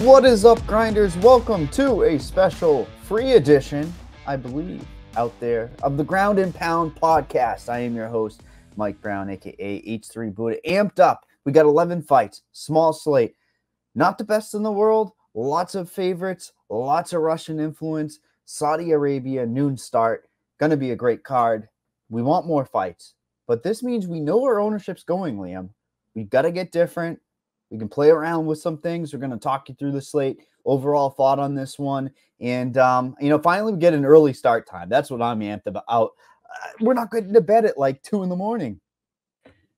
What is up, grinders? Welcome to a special free edition, I believe, out there of the Ground and Pound podcast. I am your host, Mike Brown, aka H3 Buddha. Amped up. We got 11 fights, small slate. Not the best in the world. Lots of favorites, lots of Russian influence. Saudi Arabia, noon start. Gonna be a great card. We want more fights, but this means we know where ownership's going, Liam. We've got to get different. We can play around with some things. We're going to talk you through the slate, overall thought on this one. And, finally we get an early start time. That's what I'm amped about. We're not getting to bed at like 2 in the morning.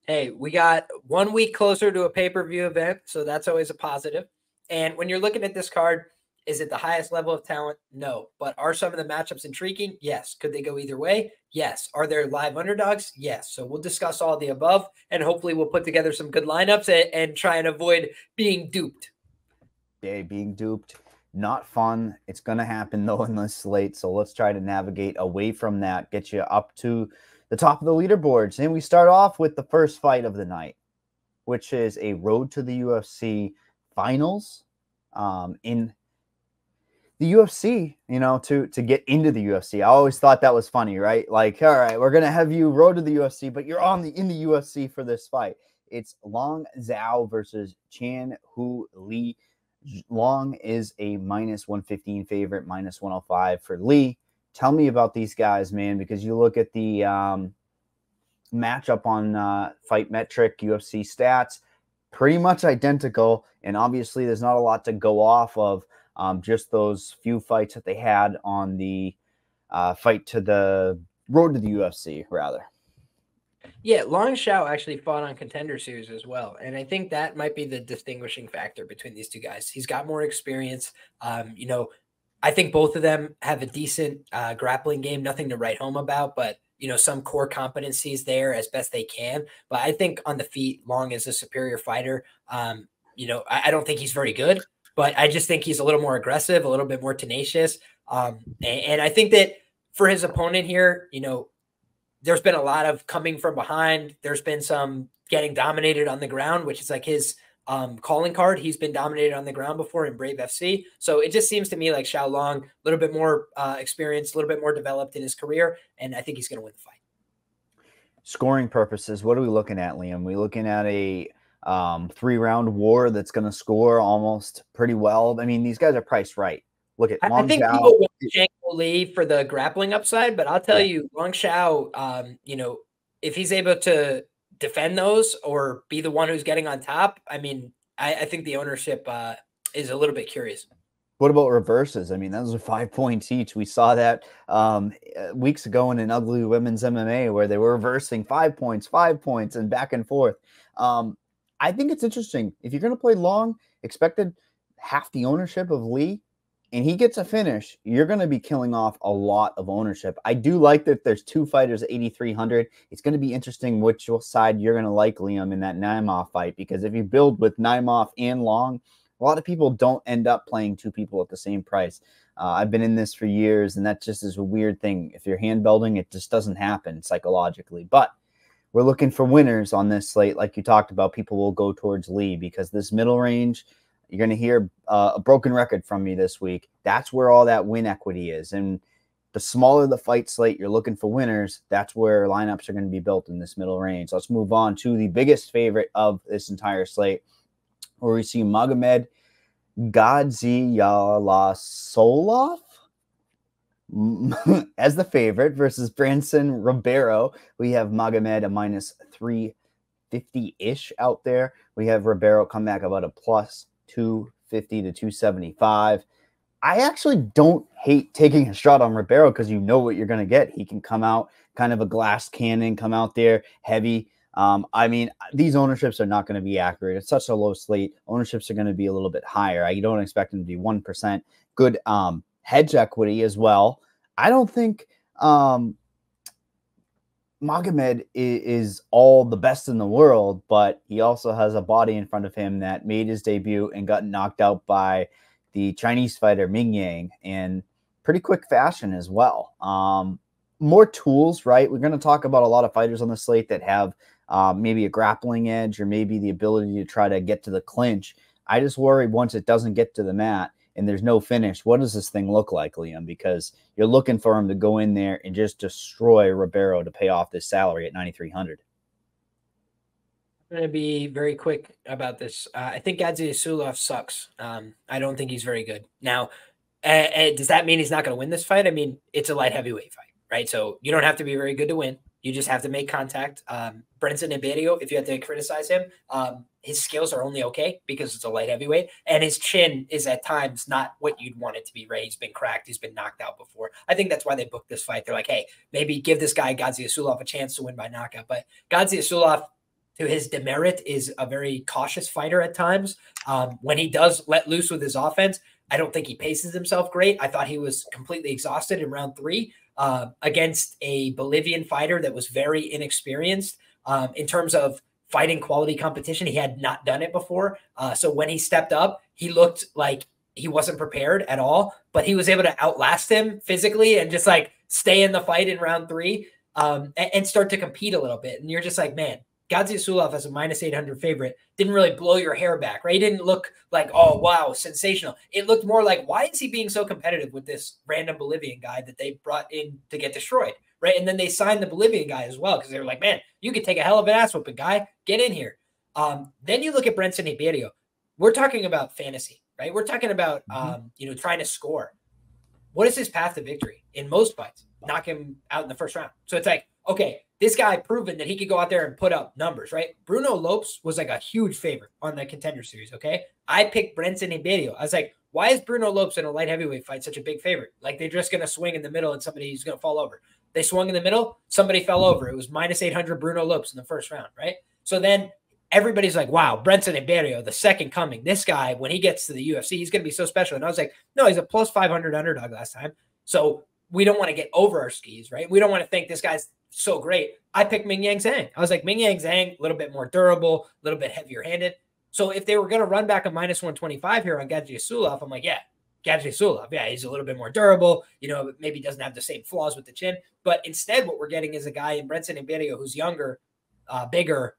Hey, we got 1 week closer to a pay-per-view event, so that's always a positive. And when you're looking at this card, is it the highest level of talent? No. But are some of the matchups intriguing? Yes. Could they go either way? Yes. Are there live underdogs? Yes. So we'll discuss all the above, and hopefully we'll put together some good lineups and try and avoid being duped. Yeah, being duped, not fun. It's going to happen, though, in this slate. So let's try to navigate away from that, get you up to the top of the leaderboards. And we start off with the first fight of the night, which is a road to the UFC finals in the UFC, to get into the UFC. I always thought that was funny, right? Like, all right, we're going to have you road to the UFC, but you're in the UFC for this fight. It's Long Zhao versus Chan Hu Li. Long is a minus 115 favorite, minus 105 for Li. Tell me about these guys, man, because you look at the matchup on Fight Metric, UFC stats, pretty much identical. And obviously there's not a lot to go off of. Just those few fights that they had on the fight to the road to the UFC, rather. Yeah, Long Zhao actually fought on Contender Series as well. And I think that might be the distinguishing factor between these two guys. He's got more experience. I think both of them have a decent grappling game, nothing to write home about, but some core competencies there as best they can. But I think on the feet, Long is a superior fighter. I don't think he's very good, but I just think he's a little more aggressive, a little bit more tenacious. And I think that for his opponent here, there's been a lot of coming from behind. There's been some getting dominated on the ground, which is like his calling card. He's been dominated on the ground before in Brave FC. So it just seems to me like Xiao Long, a little bit more experienced, a little bit more developed in his career. And I think he's going to win the fight. Scoring purposes, what are we looking at, Liam? We looking at a 3-round war that's going to score almost pretty well. I mean, these guys are priced right. Look at Long Zhao. I think people want Chan Hu Li for the grappling upside, but I'll tell you, Long Zhao, if he's able to defend those or be the one who's getting on top, I mean, I think the ownership is a little bit curious. What about reverses? I mean, those are 5 points each. We saw that weeks ago in an ugly women's MMA where they were reversing 5 points, and back and forth. I think it's interesting. If you're going to play Long, expected half the ownership of Li, and he gets a finish, you're going to be killing off a lot of ownership. I do like that there's two fighters at 8,300. It's going to be interesting which side you're going to like, Liam, in that Naimov fight, because if you build with Naimov and Long, a lot of people don't end up playing two people at the same price. I've been in this for years, and that just is a weird thing. If you're hand building, it just doesn't happen psychologically. But we're looking for winners on this slate. Like you talked about, people will go towards Li because this middle range, you're going to hear a broken record from me this week. That's where all that win equity is. And the smaller the fight slate, you're looking for winners. That's where lineups are going to be built in this middle range. Let's move on to the biggest favorite of this entire slate, where we see Magomed Gadzhiyalasolov as the favorite versus Branson Ribeiro. We have Magomed a minus 350-ish out there. We have Ribeiro come back about a plus 250 to 275. I actually don't hate taking a shot on Ribeiro because you know what you're going to get. He can come out kind of a glass cannon, come out there heavy. I mean, these ownerships are not going to be accurate. It's such a low slate. Ownerships are going to be a little bit higher. I don't expect them to be 1%. Good hedge equity as well. I don't think Magomed is all the best in the world, but he also has a body in front of him that made his debut and got knocked out by the Chinese fighter Ming Yang in pretty quick fashion as well. More tools, right? We're going to talk about a lot of fighters on the slate that have maybe a grappling edge or maybe the ability to try to get to the clinch. I just worry once it doesn't get to the mat and there's no finish, what does this thing look like, Liam? Because you're looking for him to go in there and just destroy Ribeiro to pay off this salary at 9,300. I'm going to be very quick about this. I think Gaziasulov sucks. I don't think he's very good. Now, does that mean he's not going to win this fight? I mean, it's a light heavyweight fight, right? So you don't have to be very good to win. You just have to make contact. Brenton Iberio, if you have to criticize him, his skills are only okay because it's a light heavyweight, and his chin is at times not what you'd want it to be, right? He's been cracked. He's been knocked out before. I think that's why they booked this fight. They're like, hey, maybe give this guy Gaziasulov a chance to win by knockout. But Gaziasulov, to his demerit, is a very cautious fighter at times. When he does let loose with his offense, I don't think he paces himself great. I thought he was completely exhausted in round 3 against a Bolivian fighter that was very inexperienced in terms of fighting quality competition. He had not done it before. So when he stepped up, he looked like he wasn't prepared at all, but he was able to outlast him physically and just like stay in the fight in round 3 and start to compete a little bit. And you're just like, man, Gaziasulov as a -800 favorite didn't really blow your hair back, right? He didn't look like, oh, wow, sensational. It looked more like, why is he being so competitive with this random Bolivian guy that they brought in to get destroyed, right? And then they signed the Bolivian guy as well because they were like, man, you could take a hell of an ass whooping, guy. Get in here. Then you look at Brenton Iberio. We're talking about fantasy, right? We're talking about, trying to score. What is his path to victory in most fights? Knock him out in the first round. So it's like, okay, this guy proven that he could go out there and put up numbers, right? Bruno Lopes was like a huge favorite on the Contender Series, okay? I picked Brenton Iberio. I was like, why is Bruno Lopes in a light heavyweight fight such a big favorite? Like, they're just going to swing in the middle and somebody's going to fall over. They swung in the middle, somebody fell over. It was -800 Bruno Lopes in the first round, right? So then everybody's like, wow, Brenton Iberio, the second coming. This guy, when he gets to the UFC, he's going to be so special. And I was like, no, he's a +500 underdog last time. So we don't want to get over our skis, right? We don't want to think this guy's so great. I picked Ming Yang Zhang. I was like, Ming Yang Zhang, a little bit more durable, a little bit heavier handed. So if they were going to run back a -125 here on Gaziasulov, I'm like, yeah, Gaziasulov. Yeah, he's a little bit more durable. Maybe doesn't have the same flaws with the chin. But instead, what we're getting is a guy in Brenton Iberio who's younger, bigger,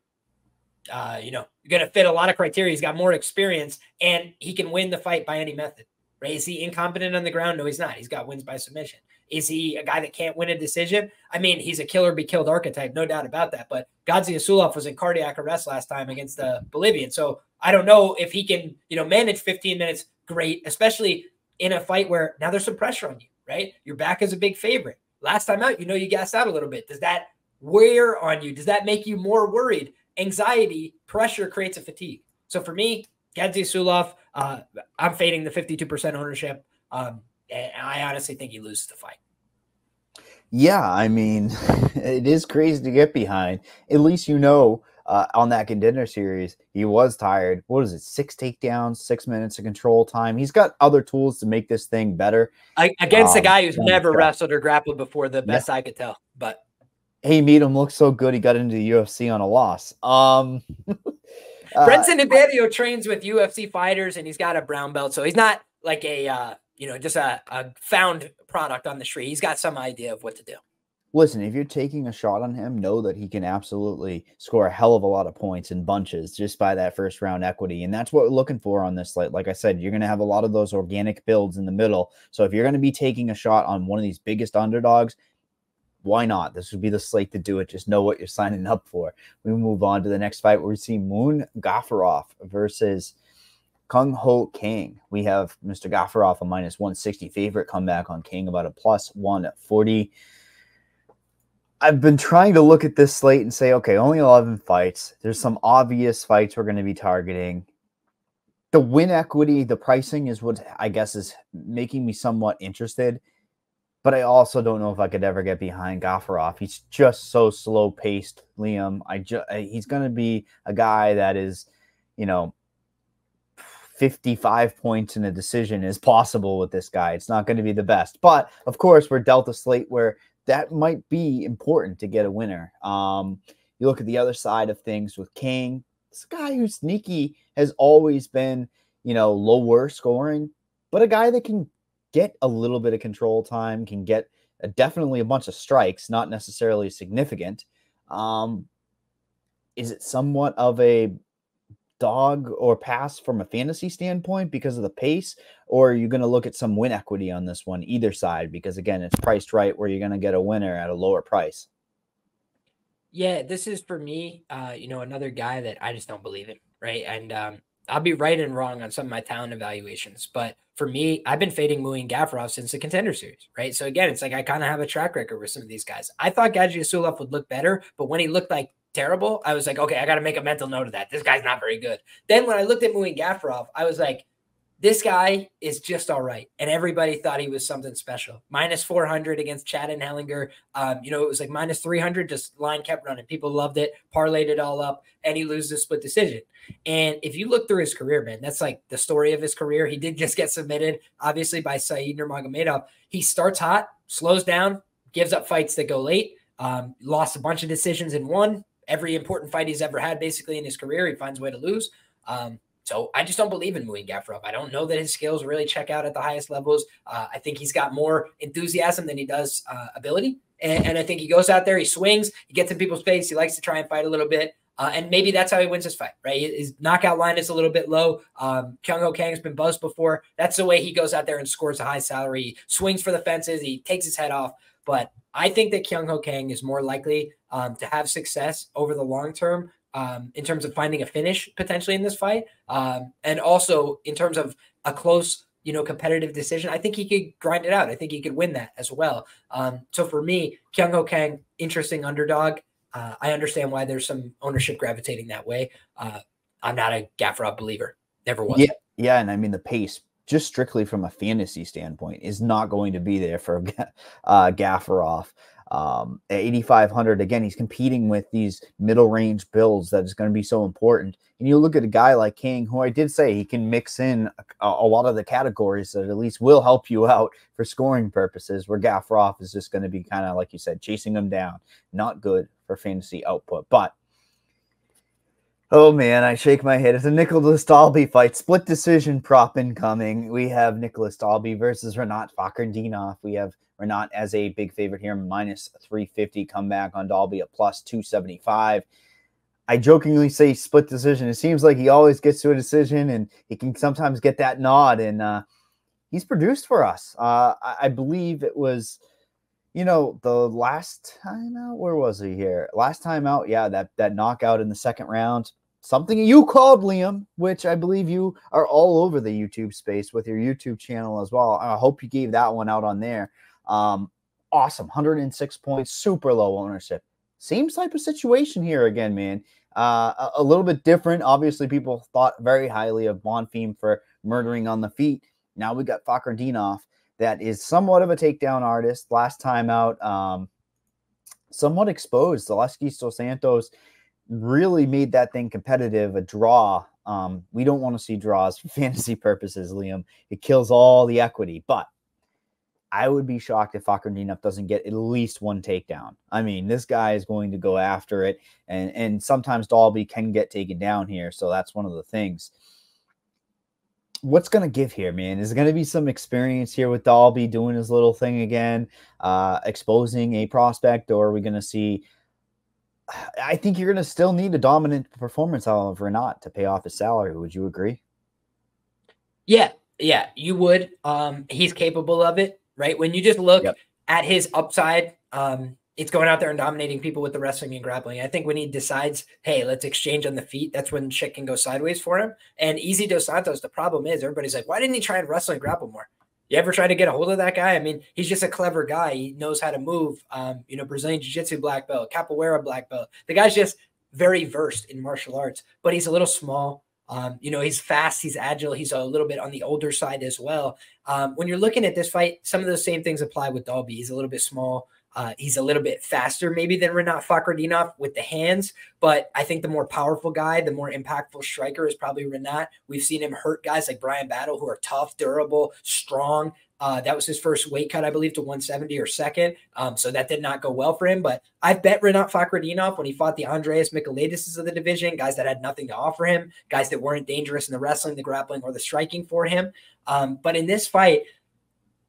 going to fit a lot of criteria. He's got more experience, and he can win the fight by any method. Right? Is he incompetent on the ground? No, he's not. He's got wins by submission. Is he a guy that can't win a decision? I mean, he's a killer be killed archetype, no doubt about that. But Gaziasulov was in cardiac arrest last time against the Bolivian. So I don't know if he can, manage 15 minutes great, especially in a fight where now there's some pressure on you, right? Your back is a big favorite. Last time out, you gassed out a little bit. Does that wear on you? Does that make you more worried? Anxiety, pressure creates a fatigue. So for me, Gaziasulov, I'm fading the 52% ownership. And I honestly think he loses the fight. Yeah, I mean, it is crazy to get behind. At least on that Contender Series, he was tired. What is it, 6 takedowns, 6 minutes of control time? He's got other tools to make this thing better. Against a guy who's never wrestled or grappled before, the best I could tell. But hey, Meadham looks so good he got into the UFC on a loss. Brenton Iberio trains with UFC fighters, and he's got a brown belt, so he's not like a just a found product on the street. He's got some idea of what to do. Listen, if you're taking a shot on him, know that he can absolutely score a hell of a lot of points in bunches just by that first round equity. And that's what we're looking for on this slate. Like I said, you're going to have a lot of those organic builds in the middle. So if you're going to be taking a shot on one of these biggest underdogs, why not? This would be the slate to do it. Just know what you're signing up for. We move on to the next fight where we see Moon Gafurov versus Kung Ho King. We have Mr. Gafurov, a -160 favorite, come back on King about a +140. I've been trying to look at this slate and say, okay, only 11 fights. There's some obvious fights we're going to be targeting. The win equity, the pricing is what I guess is making me somewhat interested. But I also don't know if I could ever get behind Gafurov. He's just so slow-paced, Liam. He's going to be a guy that is, 55 points in a decision is possible with this guy. It's not going to be the best. But, of course, we're dealt a slate where that might be important to get a winner. You look at the other side of things with King. This guy who's sneaky has always been, lower scoring, but a guy that can get a little bit of control time, can get definitely a bunch of strikes, not necessarily significant. Is it somewhat of a dog or pass from a fantasy standpoint because of the pace, or are you going to look at some win equity on this one, either side? Because again, it's priced right where you're going to get a winner at a lower price. Yeah, this is for me, another guy that I just don't believe in, right? And I'll be right and wrong on some of my talent evaluations, but for me, I've been fading Muin Gafurov since the Contender Series, right? So again, it's like I kind of have a track record with some of these guys. I thought Gajiasulov would look better, but when he looked like terrible, I was like, okay, I got to make a mental note of that. This guy's not very good. Then when I looked at Muin Gafurov, I was like, this guy is just all right. And everybody thought he was something special. Minus 400 against Chad and Hellinger. It was like minus 300, just line kept running. People loved it, parlayed it all up, and he loses a split decision. And if you look through his career, man, that's like the story of his career. He did just get submitted, obviously, by Said Nurmagomedov. He starts hot, slows down, gives up fights that go late, lost a bunch of decisions and won. Every important fight he's ever had, basically, in his career, he finds a way to lose. So I just don't believe in Muin Gafurov. I don't know that his skills really check out at the highest levels. I think he's got more enthusiasm than he does ability. And I think he goes out there, he swings, he gets in people's face, he likes to try and fight a little bit. And maybe that's how he wins his fight, right? His knockout line is a little bit low. Kyung Ho Kang's been buzzed before. That's the way he goes out there and scores a high salary. He swings for the fences. He takes his head off. But I think that Kyung Ho Kang is more likely to have success over the long term in terms of finding a finish potentially in this fight. And also in terms of a close, competitive decision, I think he could grind it out. I think he could win that as well. So for me, Kyung Ho Kang, interesting underdog. I understand why there's some ownership gravitating that way. I'm not a Gafurov believer. Never was. Yeah. And I mean, the pace, just strictly from a fantasy standpoint, is not going to be there for Gafurov. At 8,500, again, he's competing with these middle range builds that is going to be so important. And you look at a guy like King, who I did say he can mix in a lot of the categories that at least will help you out for scoring purposes, where Gafurov is just going to be kind of, like you said, chasing him down. Not good for fantasy output. But oh man, I shake my head. It's a Nicholas Dalby fight. Split decision prop incoming. We have Nicholas Dalby versus Rinat Fakhretdinov. We have Rinat as a big favorite here, minus 350. Comeback on Dalby at plus 275. I jokingly say split decision. It seems like he always gets to a decision, and he can sometimes get that nod. And he's produced for us. I believe it was, the last time out. Where was he here? Last time out, yeah, that knockout in the second round. Something you called, Liam, which I believe you are all over the YouTube space with your YouTube channel as well. I hope you gave that one out on there. Awesome. 106 points, super low ownership. Same type of situation here again, man. A little bit different. Obviously, people thought very highly of Bonfim for murdering on the feet. Now we got Fakhretdinov that is somewhat of a takedown artist. Last time out, somewhat exposed. Aliskerov dos Santos really made that thing competitive, a draw. We don't want to see draws for fantasy purposes, Liam. It kills all the equity. But I would be shocked if Fakhretdinov doesn't get at least one takedown. I mean, this guy is going to go after it, and sometimes Dalby can get taken down here, so that's one of the things. What's going to give here, man? Is there going to be some experience here with Dalby doing his little thing again, exposing a prospect, or are we going to see... I think you're going to still need a dominant performance out of Rinat to pay off his salary. Would you agree? Yeah, you would. He's capable of it. Right. When you just look at his upside, it's going out there and dominating people with the wrestling and grappling. I think when he decides, hey, let's exchange on the feet, that's when shit can go sideways for him. And Easy Dos Santos, the problem is everybody's like, why didn't he try and wrestle and grapple more? You ever try to get a hold of that guy? I mean, he's just a clever guy. He knows how to move. Brazilian Jiu-Jitsu black belt, capoeira black belt. The guy's just very versed in martial arts, but he's a little small. He's fast, he's agile, he's a little bit on the older side as well. When you're looking at this fight, some of those same things apply with Dalby. He's a little bit small. He's a little bit faster maybe than Rinat Fakhretdinov with the hands, but I think the more powerful guy, the more impactful striker is probably Rinat. We've seen him hurt guys like Brian Battle who are tough, durable, strong. That was his first weight cut, I believe, to 170 or second. So that did not go well for him. But I've bet Rinat Fakhretdinov when he fought the Andreas Michailidis of the division, guys that had nothing to offer him, guys that weren't dangerous in the wrestling, the grappling, or the striking for him. But in this fight,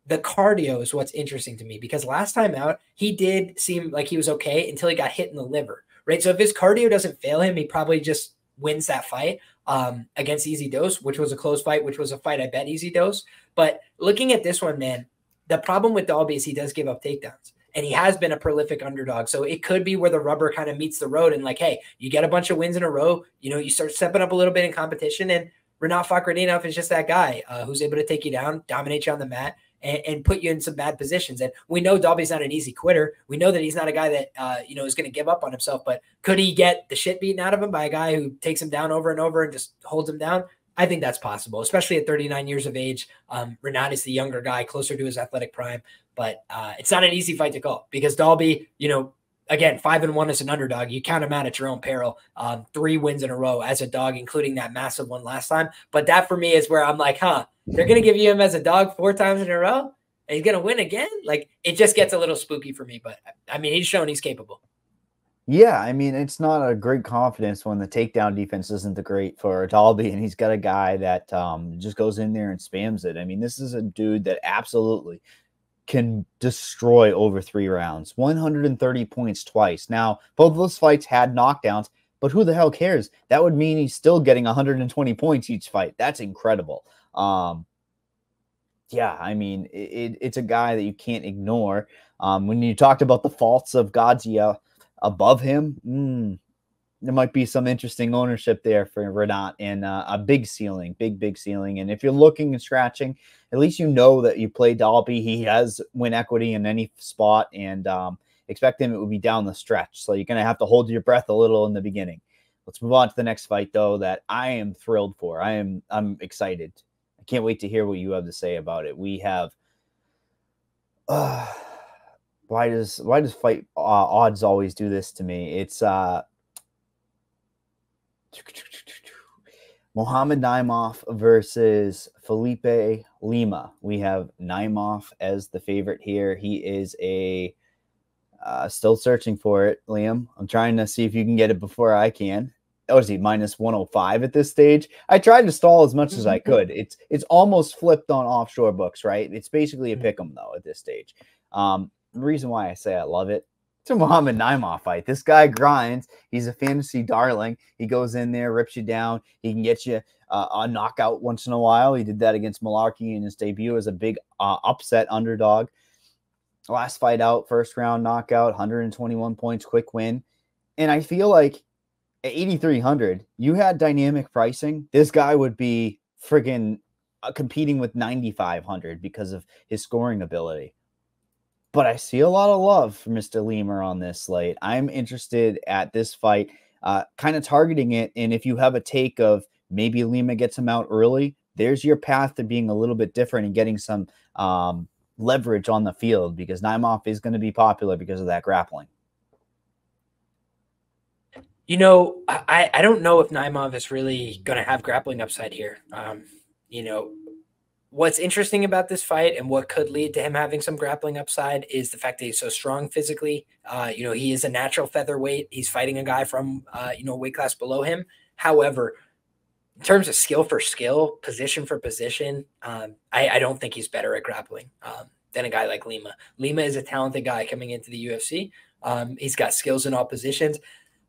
the cardio is what's interesting to me because last time out, he did seem like he was okay until he got hit in the liver, right? So if his cardio doesn't fail him, he probably just wins that fight. against Easy Dose, which was a close fight, which was a fight I bet Easy Dose. But looking at this one, man, the problem with Dalby is he does give up takedowns. And he has been a prolific underdog. So it could be where the rubber kind of meets the road and like, hey, you get a bunch of wins in a row, you know, you start stepping up a little bit in competition. And Rinat Fakhretdinov is just that guy who's able to take you down, dominate you on the mat, and put you in some bad positions. And we know Dalby's not an easy quitter. We know that he's not a guy that, you know, is going to give up on himself. But could he get the shit beaten out of him by a guy who takes him down over and over and just holds him down? I think that's possible, especially at 39 years of age. Rinat is the younger guy, closer to his athletic prime. But it's not an easy fight to call because Dalby, you know, again, 5-1 as an underdog. You count him out at your own peril. 3 wins in a row as a dog, including that massive one last time. But that for me is where I'm like, they're going to give you him as a dog 4 times in a row and he's going to win again? Like, it just gets a little spooky for me. But, I mean, he's shown he's capable. Yeah, I mean, it's not a great confidence when the takedown defense isn't the great for Dalby, and he's got a guy that just goes in there and spams it. I mean, this is a dude that absolutely can destroy over 3 rounds, 130 points twice. Now, both of those fights had knockdowns, but who the hell cares? That would mean he's still getting 120 points each fight. That's incredible. Yeah, I mean, it's a guy that you can't ignore. When you talked about the faults of Godzilla above him, there might be some interesting ownership there for Rinat and a big ceiling, big ceiling. And if you're looking and scratching, at least you know that you play Dalby. He has win equity in any spot, and expect him it will be down the stretch. So you're going to have to hold your breath a little in the beginning. Let's move on to the next fight, though, that I am thrilled for. I'm excited. I can't wait to hear what you have to say about it. We have why does fight odds always do this to me? It's Mohamed Naimov versus Felipe Lima. We have Naimov as the favorite here. He is still searching for it, Liam. I'm trying to see if you can get it before I can. Oh, is he minus 105 at this stage? I tried to stall as much as I could. It's almost flipped on offshore books, right? It's basically a pick 'em though at this stage. The reason why I say I love it, it's a Mohamed Naimov fight. This guy grinds. He's a fantasy darling. He goes in there, rips you down. He can get you a knockout once in a while. He did that against Malarkey in his debut as a big upset underdog. Last fight out, first round knockout, 121 points, quick win. And I feel like at 8,300, you had dynamic pricing. This guy would be friggin' competing with 9,500 because of his scoring ability. But I see a lot of love for Mr. Lima on this slate. I'm interested at this fight, kind of targeting it. And if you have a take of maybe Lima gets him out early, there's your path to being a little bit different and getting some leverage on the field, because Naimov is going to be popular because of that grappling. You know, I don't know if Naimov is really going to have grappling upside here. You know, what's interesting about this fight and what could lead to him having some grappling upside is the fact that he's so strong physically. You know, he is a natural featherweight. He's fighting a guy from, you know, weight class below him. However, in terms of skill for skill, position for position, I don't think he's better at grappling than a guy like Lima. Lima is a talented guy coming into the UFC. He's got skills in all positions.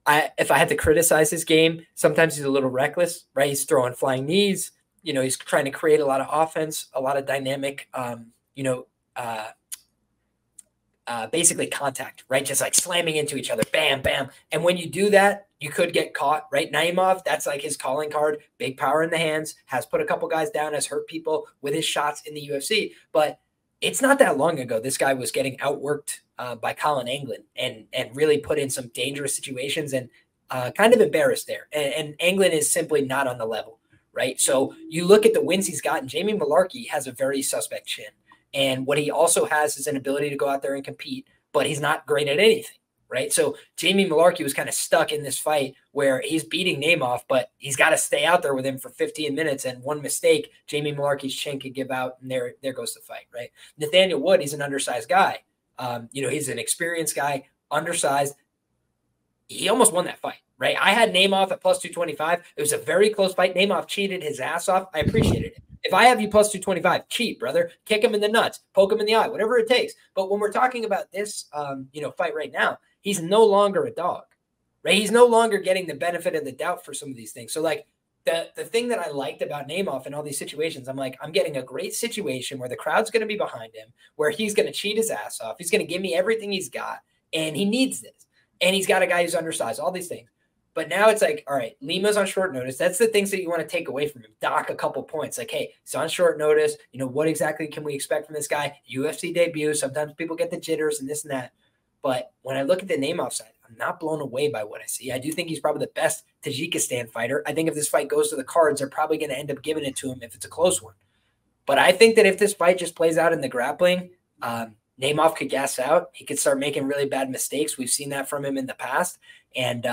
If I had to criticize his game, sometimes he's a little reckless, right? He's throwing flying knees. You know, he's trying to create a lot of offense, a lot of dynamic, you know, basically contact, right? Just like slamming into each other, bam, bam. And when you do that, you could get caught, right? Naimov, that's like his calling card, big power in the hands, has put a couple guys down, has hurt people with his shots in the UFC. But it's not that long ago, this guy was getting outworked by Colin Anglin and really put in some dangerous situations and kind of embarrassed there. And Anglin is simply not on the level, right? So you look at the wins he's gotten. Jamie Malarkey has a very suspect chin. And what he also has is an ability to go out there and compete, but he's not great at anything, right? So Jamie Malarkey was kind of stuck in this fight where he's beating Naimov, but he's got to stay out there with him for 15 minutes. And one mistake, Jamie Malarkey's chin could give out, and there goes the fight, right? Nathaniel Wood, he's an undersized guy. You know, he's an experienced guy, undersized. He almost won that fight, right? I had Naimov at plus 225. It was a very close fight. Naimov cheated his ass off. I appreciated it. If I have you plus 225, cheat, brother. Kick him in the nuts, poke him in the eye, whatever it takes. But when we're talking about this, you know, fight right now, he's no longer a dog, right? He's no longer getting the benefit of the doubt for some of these things. So, like, the thing that I liked about Namath in all these situations, I'm like, I'm getting a great situation where the crowd's going to be behind him, where he's going to cheat his ass off. He's going to give me everything he's got, and he needs this. And he's got a guy who's undersized, all these things. But now it's like, all right, Lima's on short notice. That's the things that you want to take away from him. Dock a couple points. Like, hey, he's on short notice. You know, what exactly can we expect from this guy? UFC debut. Sometimes people get the jitters and this and that. But when I look at the Namath side, I'm not blown away by what I see. I do think he's probably the best Tajikistan fighter. I think if this fight goes to the cards, they're probably going to end up giving it to him if it's a close one. But I think that if this fight just plays out in the grappling, Namath could gas out. He could start making really bad mistakes. We've seen that from him in the past. And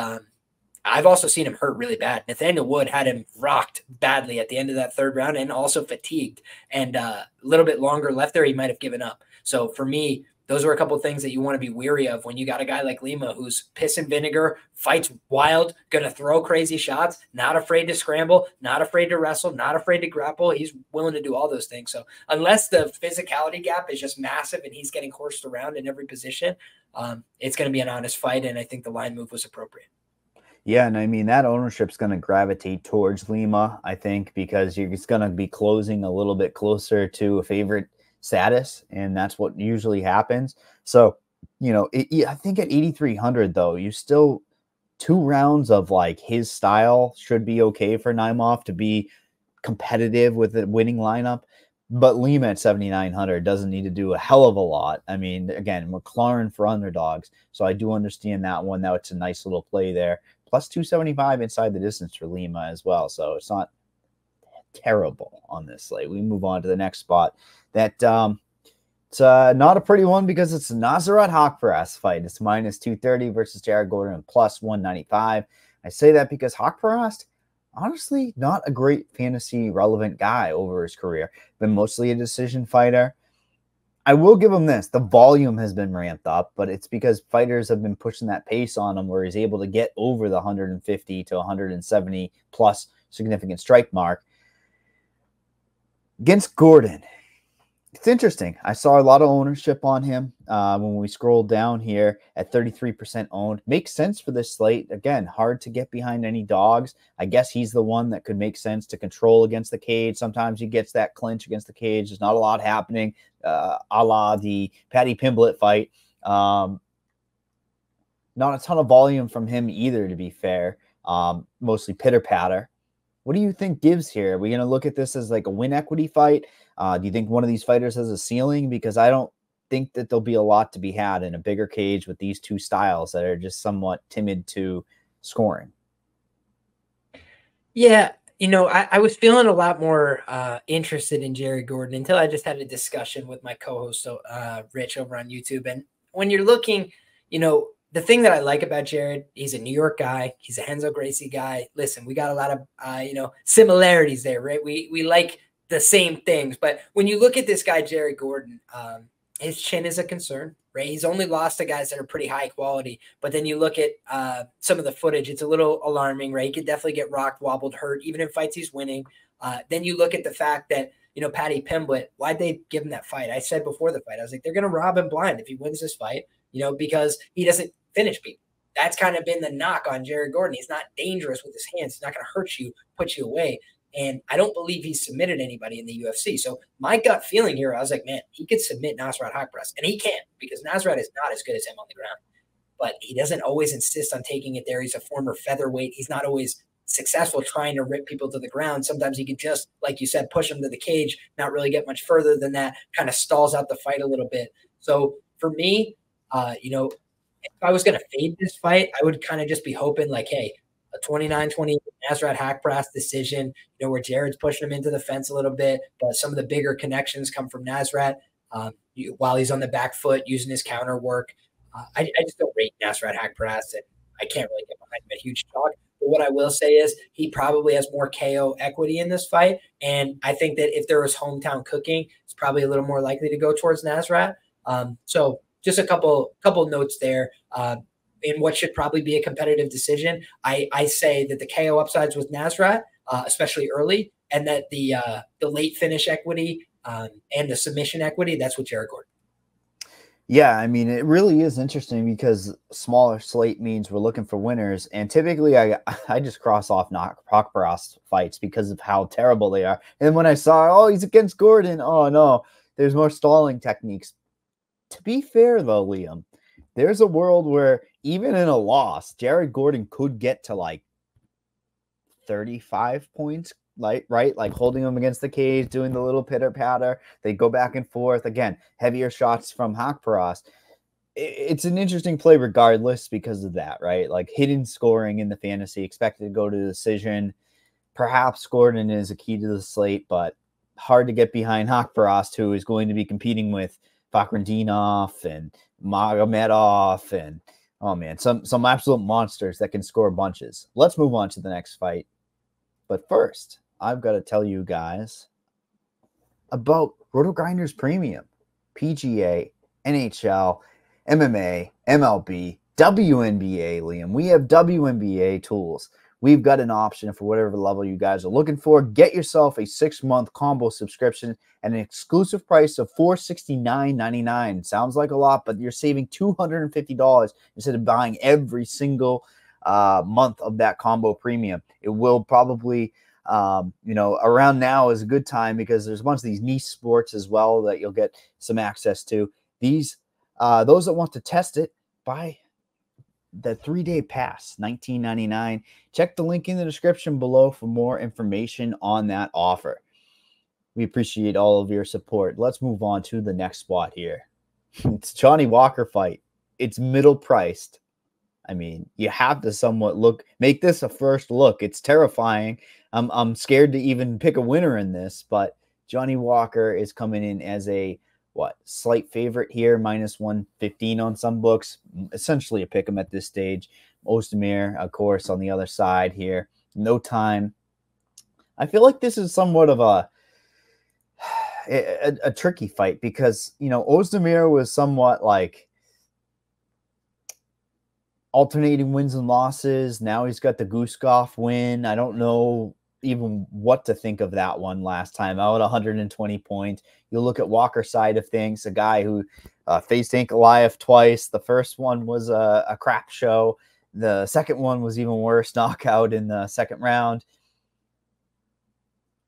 I've also seen him hurt really bad. Nathaniel Wood had him rocked badly at the end of that third round and also fatigued. And a little bit longer left there, he might have given up. So for me, those are a couple of things that you want to be weary of when you got a guy like Lima who's piss and vinegar, fights wild, going to throw crazy shots, not afraid to scramble, not afraid to wrestle, not afraid to grapple. He's willing to do all those things. So unless the physicality gap is just massive and he's getting horsed around in every position, it's going to be an honest fight. And I think the line move was appropriate. Yeah, and I mean, that ownership's going to gravitate towards Lima, I think, because you're just going to be closing a little bit closer to a favorite status, and that's what usually happens. So, you know, I think at 8,300, though, you still 2 rounds of like his style should be okay for Namath to be competitive with the winning lineup. But Lima at 7,900 doesn't need to do a hell of a lot. I mean, again, McLaren for underdogs. So I do understand that one. Now it's a nice little play there. Plus 275 inside the distance for Lima as well. So it's not terrible on this slate. We move on to the next spot. That it's not a pretty one because it's a Nasrat Haqparast fight. It's minus 230 versus Jared Gordon plus 195. I say that because Haqparast, honestly, not a great fantasy relevant guy over his career. Been mostly a decision fighter. I will give him this. The volume has been ramped up, but it's because fighters have been pushing that pace on him where he's able to get over the 150 to 170 plus significant strike mark. Against Gordon, it's interesting. I saw a lot of ownership on him when we scrolled down here at 33% owned. Makes sense for this slate. Again, hard to get behind any dogs. I guess he's the one that could make sense to control against the cage. Sometimes he gets that clinch against the cage. There's not a lot happening, a la the Paddy Pimblett fight. Not a ton of volume from him either, to be fair. Mostly pitter-patter. What do you think gives here? Are we going to look at this as like a win equity fight? Do you think one of these fighters has a ceiling? Because I don't think that there'll be a lot to be had in a bigger cage with these two styles that are just somewhat timid to scoring. Yeah, you know, I was feeling a lot more interested in Jared Gordon until I just had a discussion with my co-host, Rich, over on YouTube. And when you're looking, you know, the thing that I like about Jared, he's a New York guy. He's a Renzo Gracie guy. Listen, we got a lot of, you know, similarities there, right? We like the same things. But when you look at this guy, Jared Gordon, his chin is a concern, right? He's only lost to guys that are pretty high quality. But then you look at some of the footage, it's a little alarming, right? He could definitely get rocked, wobbled, hurt, even in fights he's winning. Then you look at the fact that, you know, Paddy Pimblett, why'd they give him that fight? I said before the fight, I was like, they're going to rob him blind if he wins this fight, you know, because he doesn't finish people. That's kind of been the knock on Jared Gordon. He's not dangerous with his hands. He's not going to hurt you, put you away. And I don't believe he's submitted anybody in the UFC. So my gut feeling here, I was like, man, he could submit Nasrat Haqparast. And he can't, because Nasrat is not as good as him on the ground. But he doesn't always insist on taking it there. He's a former featherweight. He's not always successful trying to rip people to the ground. Sometimes he can just, like you said, push them to the cage, not really get much further than that, kind of stalls out the fight a little bit. So for me, you know, if I was going to fade this fight, I would kind of just be hoping like, hey, a 29-20 Nasrat Haqparast decision, you know, where Jared's pushing him into the fence a little bit, but some of the bigger connections come from Nasrat while he's on the back foot using his counter work. I just don't rate Nasrat Haqparast, and I can't really get behind him a huge chalk. But what I will say is he probably has more KO equity in this fight, and I think that if there was hometown cooking, it's probably a little more likely to go towards Nasrat. So just a couple notes there. In what should probably be a competitive decision, I say that the KO upsides with Nasrat, especially early, and that the late finish equity and the submission equity, that's with Jared Gordon. Yeah, I mean, it really is interesting because smaller slate means we're looking for winners, and typically I just cross off Hawkparas fights because of how terrible they are. And when I saw, oh, he's against Gordon, oh no, there's more stalling techniques. To be fair though, Liam, there's a world where even in a loss, Jared Gordon could get to like 35 points, like right, like holding him against the cage, doing the little pitter patter. They go back and forth again, heavier shots from Hawkparas. It's an interesting play regardless because of that, right? Like hidden scoring in the fantasy, expected to go to decision. Perhaps Gordon is a key to the slate, but hard to get behind Hawkparas, who is going to be competing with Fakhretdinov and Magomedov and oh man, some absolute monsters that can score bunches. Let's move on to the next fight. But first, I've got to tell you guys about RotoGrinders Premium, PGA, NHL, MMA, MLB, WNBA, Liam. We have WNBA tools. We've got an option for whatever level you guys are looking for. Get yourself a 6-month combo subscription at an exclusive price of $469.99. Sounds like a lot, but you're saving $250 instead of buying every single month of that combo premium. It will probably, around now is a good time because there's a bunch of these niche sports as well that you'll get some access to. These, those that want to test it, buy the 3-day pass, $19.99. Check the link in the description below for more information on that offer. We appreciate all of your support. Let's move on to the next spot here. It's Johnny Walker fight. It's middle priced. I mean, you have to somewhat make this a first look. It's terrifying. I'm scared to even pick a winner in this, but Johnny Walker is coming in as a slight favorite here, -115 on some books, essentially a pick 'em at this stage. Ozdemir, of course, on the other side here. No time. I feel like this is somewhat of a tricky fight because, Ozdemir was somewhat like alternating wins and losses. Now he's got the Guskov win. I don't know even what to think of that one last time out, 120 points. You look at Walker's side of things, a guy who faced Ankalaev twice. The first one was a crap show. The second one was even worse, knockout in the second round.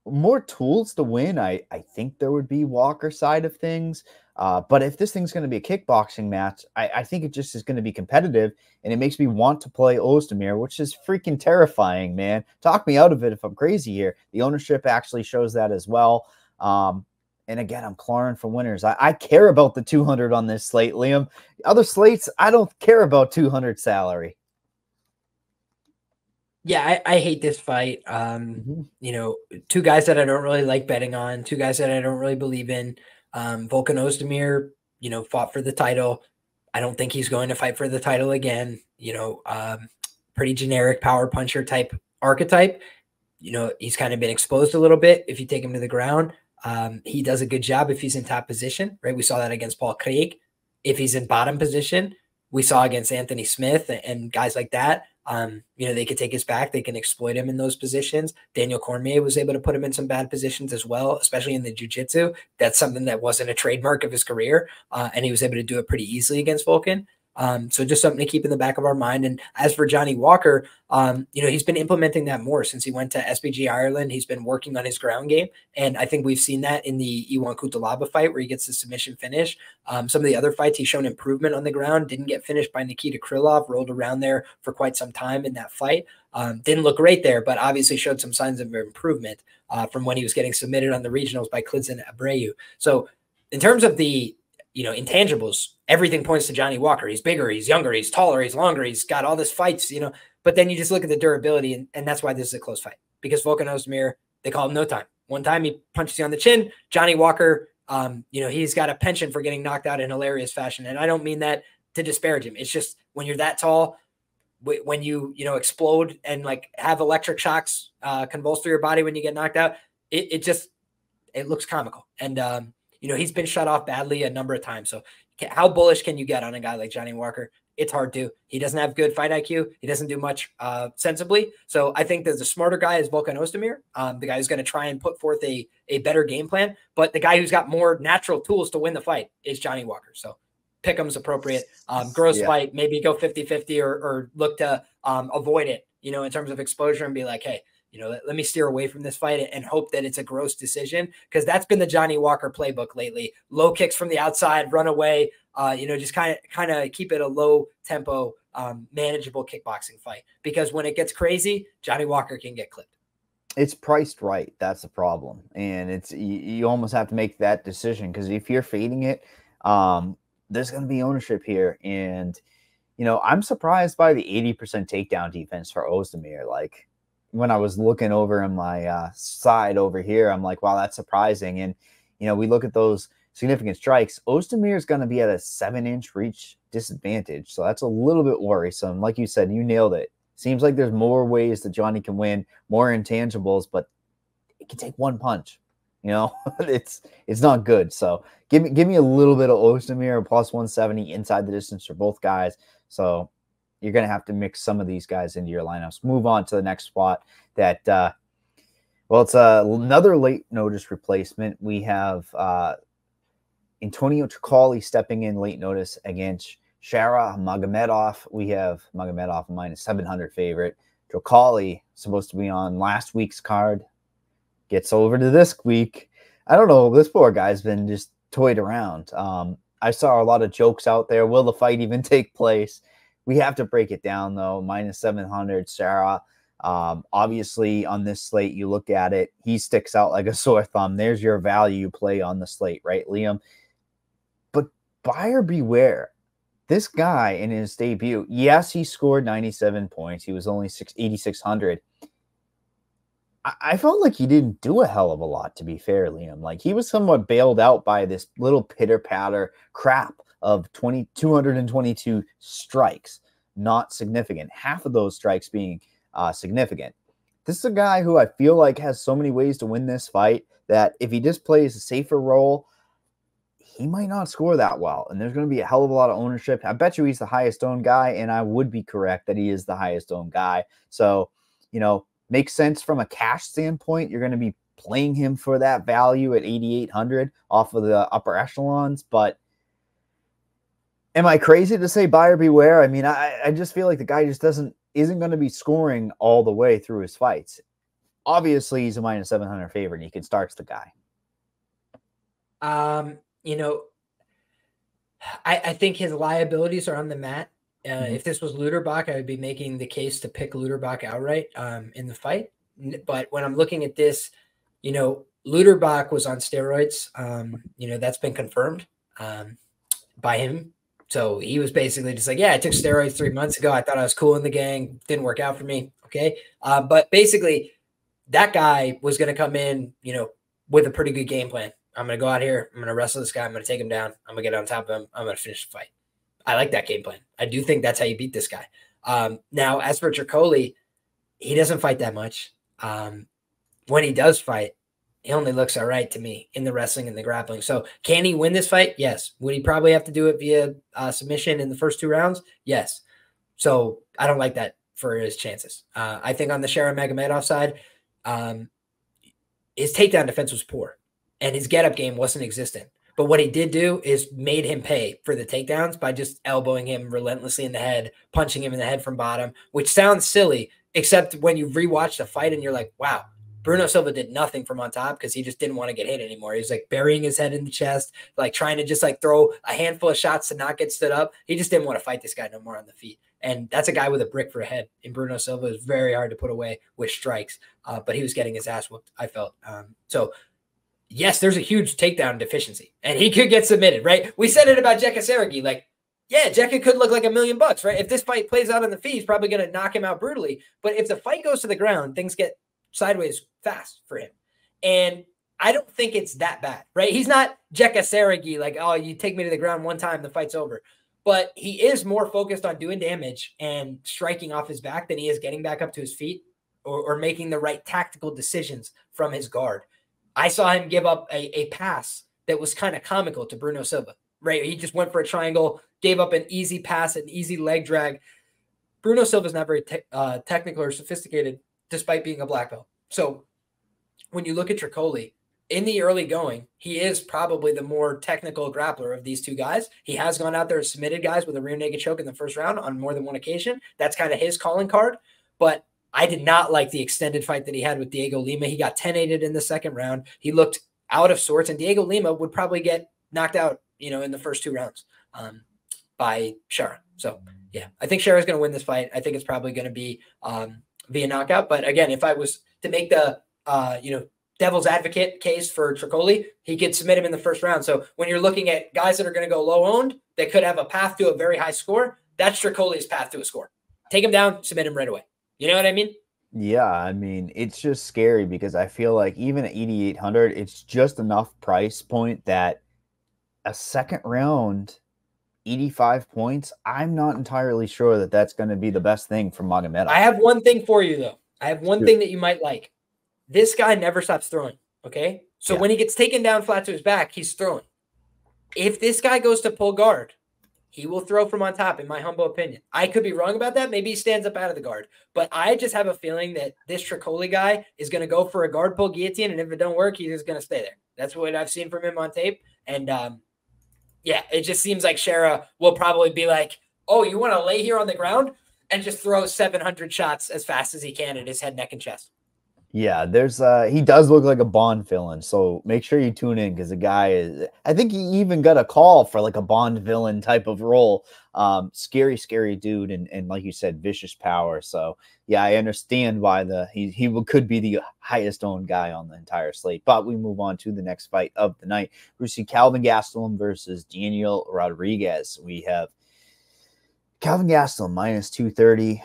More tools to win, I think there would be Walker's side of things. But if this thing's going to be a kickboxing match, I think it just is going to be competitive, and it makes me want to play Ozdemir, which is freaking terrifying, man. Talk me out of it if I'm crazy here. The ownership actually shows that as well. And again, I'm clawing for winners. I care about the 200 on this slate, Liam. Other slates, I don't care about 200 salary. Yeah, I hate this fight. Two guys that I don't really like betting on, two guys that I don't really believe in. Volkan Ozdemir, fought for the title. I don't think he's going to fight for the title again. Pretty generic power puncher type archetype. He's kind of been exposed a little bit if you take him to the ground. He does a good job if he's in top position, right? We saw that against Paul Craig. If he's in bottom position, we saw against Anthony Smith and guys like that. They could take his back. They can exploit him in those positions. Daniel Cormier was able to put him in some bad positions as well, especially in the jiu-jitsu. That's something that wasn't a trademark of his career. And he was able to do it pretty easily against Volkan. So just something to keep in the back of our mind. And as for Johnny Walker, he's been implementing that more since he went to SBG Ireland. He's been working on his ground game. And I think we've seen that in the Iwan Kutalaba fight where he gets the submission finish. Some of the other fights, he's shown improvement on the ground, didn't get finished by Nikita Krylov, rolled around there for quite some time in that fight. Didn't look great there, but obviously showed some signs of improvement from when he was getting submitted on the regionals by Klidzin Abreu. So in terms of the intangibles, everything points to Johnny Walker. He's bigger, he's younger, he's taller, he's longer, he's got all this fights, but then you just look at the durability, and that's why this is a close fight. Because Volkan Ozdemir, they call him no time. One time he punches you on the chin. Johnny Walker, he's got a penchant for getting knocked out in hilarious fashion. And I don't mean that to disparage him. It's just when you're that tall, when you explode and like have electric shocks convulse through your body when you get knocked out, it looks comical. And he's been shut off badly a number of times. So how bullish can you get on a guy like Johnny Walker? It's hard to. He doesn't have good fight IQ. He doesn't do much sensibly. So I think that the smarter guy is Volkan Ozdemir, the guy who's going to try and put forth a better game plan. But the guy who's got more natural tools to win the fight is Johnny Walker. So pick'em's appropriate. Gross Yeah. fight, maybe go 50-50 or look to avoid it, you know, in terms of exposure and be like, hey, you know, let me steer away from this fight and hope that it's a gross decision, because that's been the Johnny Walker playbook lately. Low kicks from the outside, run away, you know, just kind of keep it a low tempo, manageable kickboxing fight, because when it gets crazy, Johnny Walker can get clipped. It's priced right. That's the problem. And it's you almost have to make that decision, because if you're fading it, there's going to be ownership here. And, you know, I'm surprised by the 80% takedown defense for Ozdemir. Like, when I was looking over in my side over here, I'm like, wow, that's surprising. And, you know, we look at those significant strikes. Ozdemir is going to be at a 7-inch reach disadvantage. So that's a little bit worrisome. Like you said, you nailed it. Seems like there's more ways that Johnny can win, more intangibles, but it can take one punch. You know, it's not good. So give me a little bit of Ozdemir, plus 170 inside the distance for both guys. So you're going to have to mix some of these guys into your lineups. Move on to the next spot that, well, it's another late notice replacement. We have Antonio Tricoli stepping in late notice against Shara Magomedov. We have Magomedov minus 700 favorite. Tricoli, supposed to be on last week's card, gets over to this week. I don't know. This poor guy's been just toyed around. I saw a lot of jokes out there. Will the fight even take place? We have to break it down, though. Minus 700, Sarah. Obviously, on this slate, you look at it, he sticks out like a sore thumb. There's your value play on the slate, right, Liam? But buyer beware. This guy in his debut, yes, he scored 97 points. He was only 8,600. I felt like he didn't do a hell of a lot, to be fair, Liam. Like, he was somewhat bailed out by this little pitter-patter crap of 222 strikes. Not significant. Half of those strikes being significant. This is a guy who I feel like has so many ways to win this fight that if he just plays a safer role, he might not score that well. And there's going to be a hell of a lot of ownership. I bet you he's the highest owned guy, and I would be correct that he is the highest owned guy. So, you know, makes sense from a cash standpoint. You're going to be playing him for that value at 8,800 off of the upper echelons. But am I crazy to say buyer beware? I mean, I just feel like the guy just isn't going to be scoring all the way through his fights. Obviously, he's a minus 700 favorite, and you can start the guy. You know, I think his liabilities are on the mat. If this was Luderbach, I would be making the case to pick Luderbach outright in the fight. But when I'm looking at this, you know, Luderbach was on steroids. You know, that's been confirmed by him. So he was basically just like, yeah, I took steroids 3 months ago. I thought I was cool in the gang. Didn't work out for me. Okay. But basically, that guy was going to come in, you know, with a pretty good game plan. I'm going to go out here. I'm going to wrestle this guy. I'm going to take him down. I'm going to get on top of him. I'm going to finish the fight. I like that game plan. I do think that's how you beat this guy. Now, as for Tricoli, he doesn't fight that much. When he does fight, he only looks all right to me in the wrestling and the grappling. So can he win this fight? Yes. Would he probably have to do it via submission in the first 2 rounds? Yes. So I don't like that for his chances. I think on the Shara Magomedov side, his takedown defense was poor and his get-up game wasn't existent. But what he did do is made him pay for the takedowns by just elbowing him relentlessly in the head, punching him in the head from bottom, which sounds silly, except when you rewatch the fight and you're like, wow, Bruno Silva did nothing from on top because he just didn't want to get hit anymore. He was like burying his head in the chest, like trying to just like throw a handful of shots to not get stood up. He just didn't want to fight this guy no more on the feet. And that's a guy with a brick for a head. And Bruno Silva is very hard to put away with strikes, but he was getting his ass whooped, I felt. So yes, there's a huge takedown deficiency, and he could get submitted, right? We said it about Jekka Sergey, like, yeah, Jekka could look like $1 million, right? If this fight plays out on the feet, he's probably going to knock him out brutally. But if the fight goes to the ground, things get sideways fast for him. And I don't think it's that bad, right? He's not Jekka Sergey, like, oh, you take me to the ground one time, the fight's over. But he is more focused on doing damage and striking off his back than he is getting back up to his feet or making the right tactical decisions from his guard. I saw him give up a pass that was kind of comical to Bruno Silva, right? He just went for a triangle, gave up an easy pass, an easy leg drag. Bruno Silva's not very technical or sophisticated, despite being a black belt. So when you look at Tricoli, in the early going, he is probably the more technical grappler of these two guys. He has gone out there and submitted guys with a rear naked choke in the first round on more than one occasion. That's kind of his calling card. But I did not like the extended fight that he had with Diego Lima. He got 10-8'd in the second round. He looked out of sorts, and Diego Lima would probably get knocked out, in the first 2 rounds by Shara. So, yeah, I think Shara's going to win this fight. I think it's probably going to be via knockout. But again, if I was to make the, devil's advocate case for Tricoli, he could submit him in the first round. So when you're looking at guys that are going to go low owned, that could have a path to a very high score, that's Tricoli's path to a score. Take him down, submit him right away. You know what I mean? Yeah, I mean, it's just scary because I feel like even at 8,800, it's just enough price point that a second round, 85 points, I'm not entirely sure that that's going to be the best thing for Magomedov. I have one thing for you, though. I have one thing that you might like. This guy never stops throwing, okay? So when he gets taken down flat to his back, he's throwing. If this guy goes to pull guard, he will throw from on top, in my humble opinion. I could be wrong about that. Maybe he stands up out of the guard. But I just have a feeling that this Tricoli guy is going to go for a guard pull guillotine, and if it don't work, he's just going to stay there. That's what I've seen from him on tape. And, it just seems like Shara will probably be like, oh, you want to lay here on the ground and just throw 700 shots as fast as he can at his head, neck, and chest. Yeah, there's he does look like a Bond villain, so make sure you tune in because the guy is, I think he even got a call for like a Bond villain type of role. Scary dude, and like you said, vicious power. So yeah, I understand why he could be the highest owned guy on the entire slate. But we move on to the next fight of the night. We see Calvin Gastelum versus Daniel Rodriguez. We have Calvin Gastelum minus 230,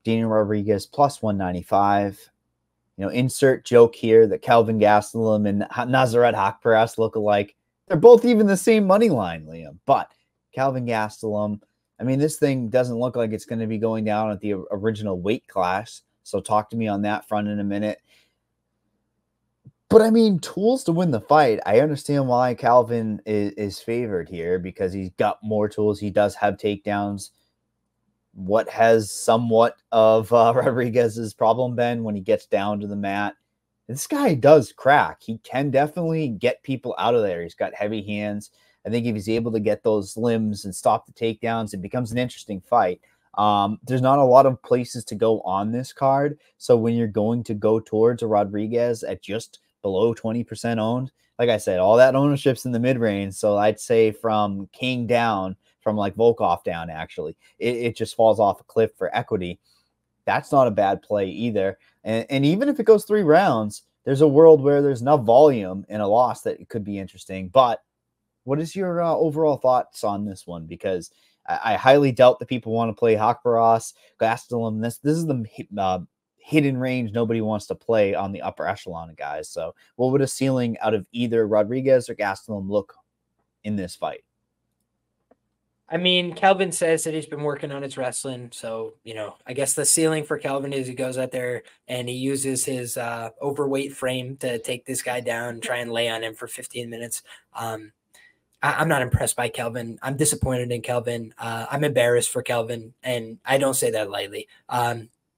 Daniel Rodriguez plus 195. Insert joke here that Calvin Gastelum and Nazareth Haqparast look alike. They're both even the same money line, Liam. But Calvin Gastelum, I mean, this thing doesn't look like it's going to be going down at the original weight class. So talk to me on that front in a minute. But I mean, tools to win the fight. I understand why Calvin is favored here because he's got more tools. He does have takedowns. What has somewhat of Rodriguez's problem been when he gets down to the mat? This guy does crack. He can definitely get people out of there. He's got heavy hands. I think if he's able to get those limbs and stop the takedowns, it becomes an interesting fight. There's not a lot of places to go on this card. So when you're going to go towards a Rodriguez at just below 20% owned, like I said, all that ownership's in the mid-range. So I'd say from King down, from like Volkov down, actually, it just falls off a cliff for equity. That's not a bad play either. And even if it goes 3 rounds, there's a world where there's enough volume in a loss that it could be interesting. But what is your overall thoughts on this one? Because I highly doubt that people want to play Haqparast, Gastelum. This is the hidden range nobody wants to play on the upper echelon of guys. So what would a ceiling out of either Rodriguez or Gastelum look in this fight? I mean, Calvin says that he's been working on his wrestling. So, I guess the ceiling for Calvin is he goes out there and he uses his overweight frame to take this guy down, try and lay on him for 15 minutes. I'm not impressed by Calvin. I'm disappointed in Calvin. I'm embarrassed for Calvin, and I don't say that lightly.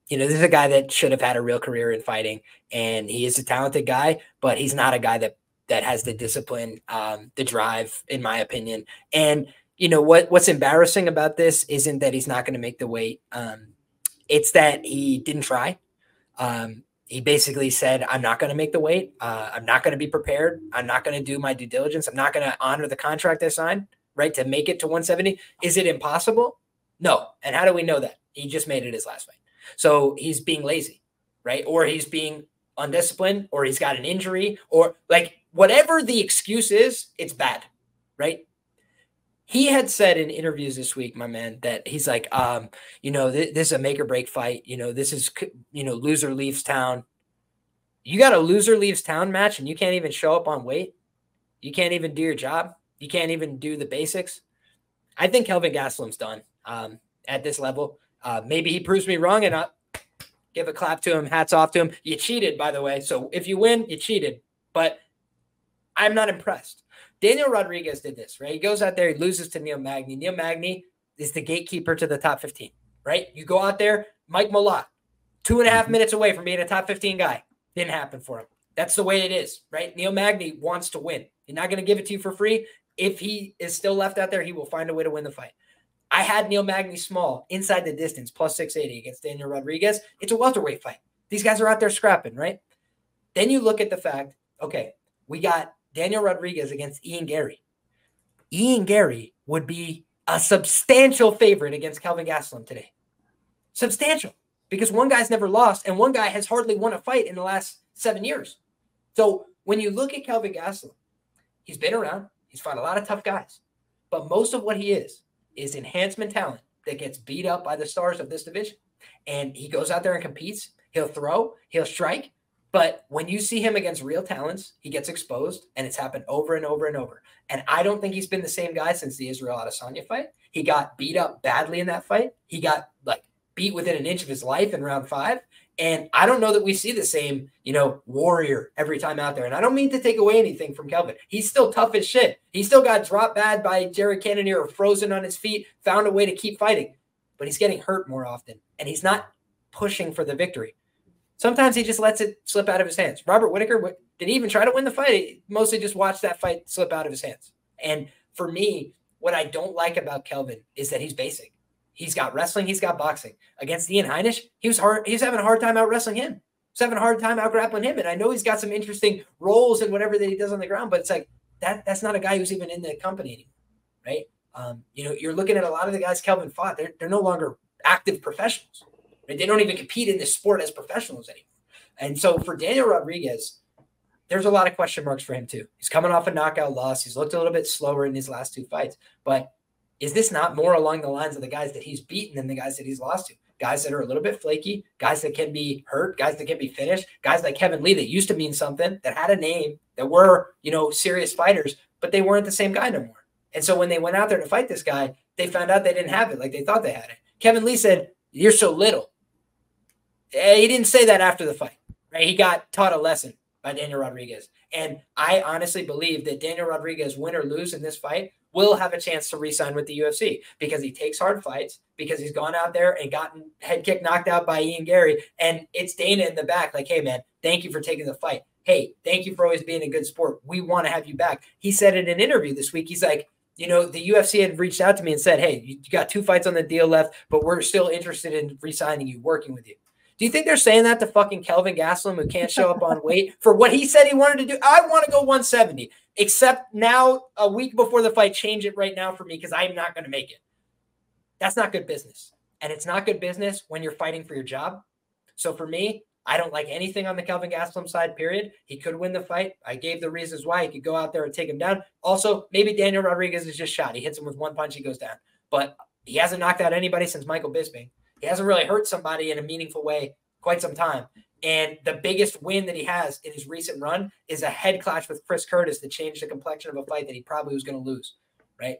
This is a guy that should have had a real career in fighting, and he is a talented guy, but he's not a guy that has the discipline, the drive, in my opinion. And what's embarrassing about this isn't that he's not going to make the weight. It's that he didn't try. He basically said, I'm not going to make the weight. I'm not going to be prepared. I'm not going to do my due diligence. I'm not going to honor the contract I signed, right, to make it to 170. Is it impossible? No. And how do we know that? He just made it his last fight. So he's being lazy, right? Or he's being undisciplined, or he's got an injury, or like whatever the excuse is, it's bad, right? He had said in interviews this week, my man, that he's like, this is a make or break fight. This is, loser leaves town. You got a loser leaves town match and you can't even show up on weight. You can't even do your job. You can't even do the basics. I think Calvin Gastelum's done at this level. Maybe he proves me wrong, and I'll give a clap to him. Hats off to him. You cheated, by the way. So if you win, you cheated. But I'm not impressed. Daniel Rodriguez did this, right? He goes out there, he loses to Neil Magny. Neil Magny is the gatekeeper to the top 15, right? You go out there, Mike Malott, 2.5 minutes away from being a top 15 guy. Didn't happen for him. That's the way it is, right? Neil Magny wants to win. He's not going to give it to you for free. If he is still left out there, he will find a way to win the fight. I had Neil Magny small, inside the distance, plus 680 against Daniel Rodriguez. It's a welterweight fight. These guys are out there scrapping, right? Then you look at the fact, okay, we got Daniel Rodriguez against Ian Gary. Ian Gary would be a substantial favorite against Kelvin Gastelum today. Substantial. Because one guy's never lost, and one guy has hardly won a fight in the last 7 years. So when you look at Kelvin Gastelum, he's been around. He's fought a lot of tough guys. But most of what he is enhancement talent that gets beat up by the stars of this division. And he goes out there and competes. He'll throw. He'll strike. But when you see him against real talents, he gets exposed, and it's happened over and over and over. And I don't think he's been the same guy since the Israel Adesanya fight. He got beat up badly in that fight. He got beat within an inch of his life in round 5. And I don't know that we see the same, warrior every time out there. And I don't mean to take away anything from Kelvin. He's still tough as shit. He still got dropped bad by Jared Cannonier or frozen on his feet, found a way to keep fighting. But he's getting hurt more often. And he's not pushing for the victory. Sometimes he just lets it slip out of his hands. Robert Whittaker, did he even try to win the fight? He mostly just watched that fight slip out of his hands. And for me, what I don't like about Kelvin is that he's basic. He's got wrestling. He's got boxing. Against Ian Heinisch, he was having a hard time out wrestling him. He's having a hard time out grappling him. And I know he's got some interesting roles and whatever that he does on the ground, but it's like that's not a guy who's even in the company anymore, right? You're looking at a lot of the guys Kelvin fought. They're no longer active professionals. Right? They don't even compete in this sport as professionals anymore. And so for Daniel Rodriguez, there's a lot of question marks for him too. He's coming off a knockout loss. He's looked a little bit slower in his last 2 fights, but is this not more along the lines of the guys that he's beaten than the guys that he's lost to? Guys that are a little bit flaky, guys that can be hurt, guys that can be finished, guys like Kevin Lee that used to mean something, that had a name, that were, serious fighters, but they weren't the same guy no more. And so when they went out there to fight this guy, they found out they didn't have it like they thought they had it. Kevin Lee said, "You're so little." He didn't say that after the fight, right? He got taught a lesson by Daniel Rodriguez. And I honestly believe that Daniel Rodriguez, win or lose in this fight, will have a chance to re-sign with the UFC because he takes hard fights, because he's gone out there and gotten head kick knocked out by Ian Gary. And it's Dana in the back like, "Hey, man, thank you for taking the fight. Hey, thank you for always being a good sport. We want to have you back." He said in an interview this week, he's like, the UFC had reached out to me and said, "Hey, you got 2 fights on the deal left, but we're still interested in re-signing you, working with you." Do you think they're saying that to fucking Kelvin Gastelum, who can't show up on weight for what he said he wanted to do? I want to go 170, except now a week before the fight, change it right now for me because I'm not going to make it. That's not good business. And it's not good business when you're fighting for your job. So for me, I don't like anything on the Kelvin Gastelum side, period. He could win the fight. I gave the reasons why. He could go out there and take him down. Also, maybe Daniel Rodriguez is just shot. He hits him with 1 punch, he goes down. But he hasn't knocked out anybody since Michael Bisping. He hasn't really hurt somebody in a meaningful way quite some time. And the biggest win that he has in his recent run is a head clash with Chris Curtis that changed the complexion of a fight that he probably was going to lose, right?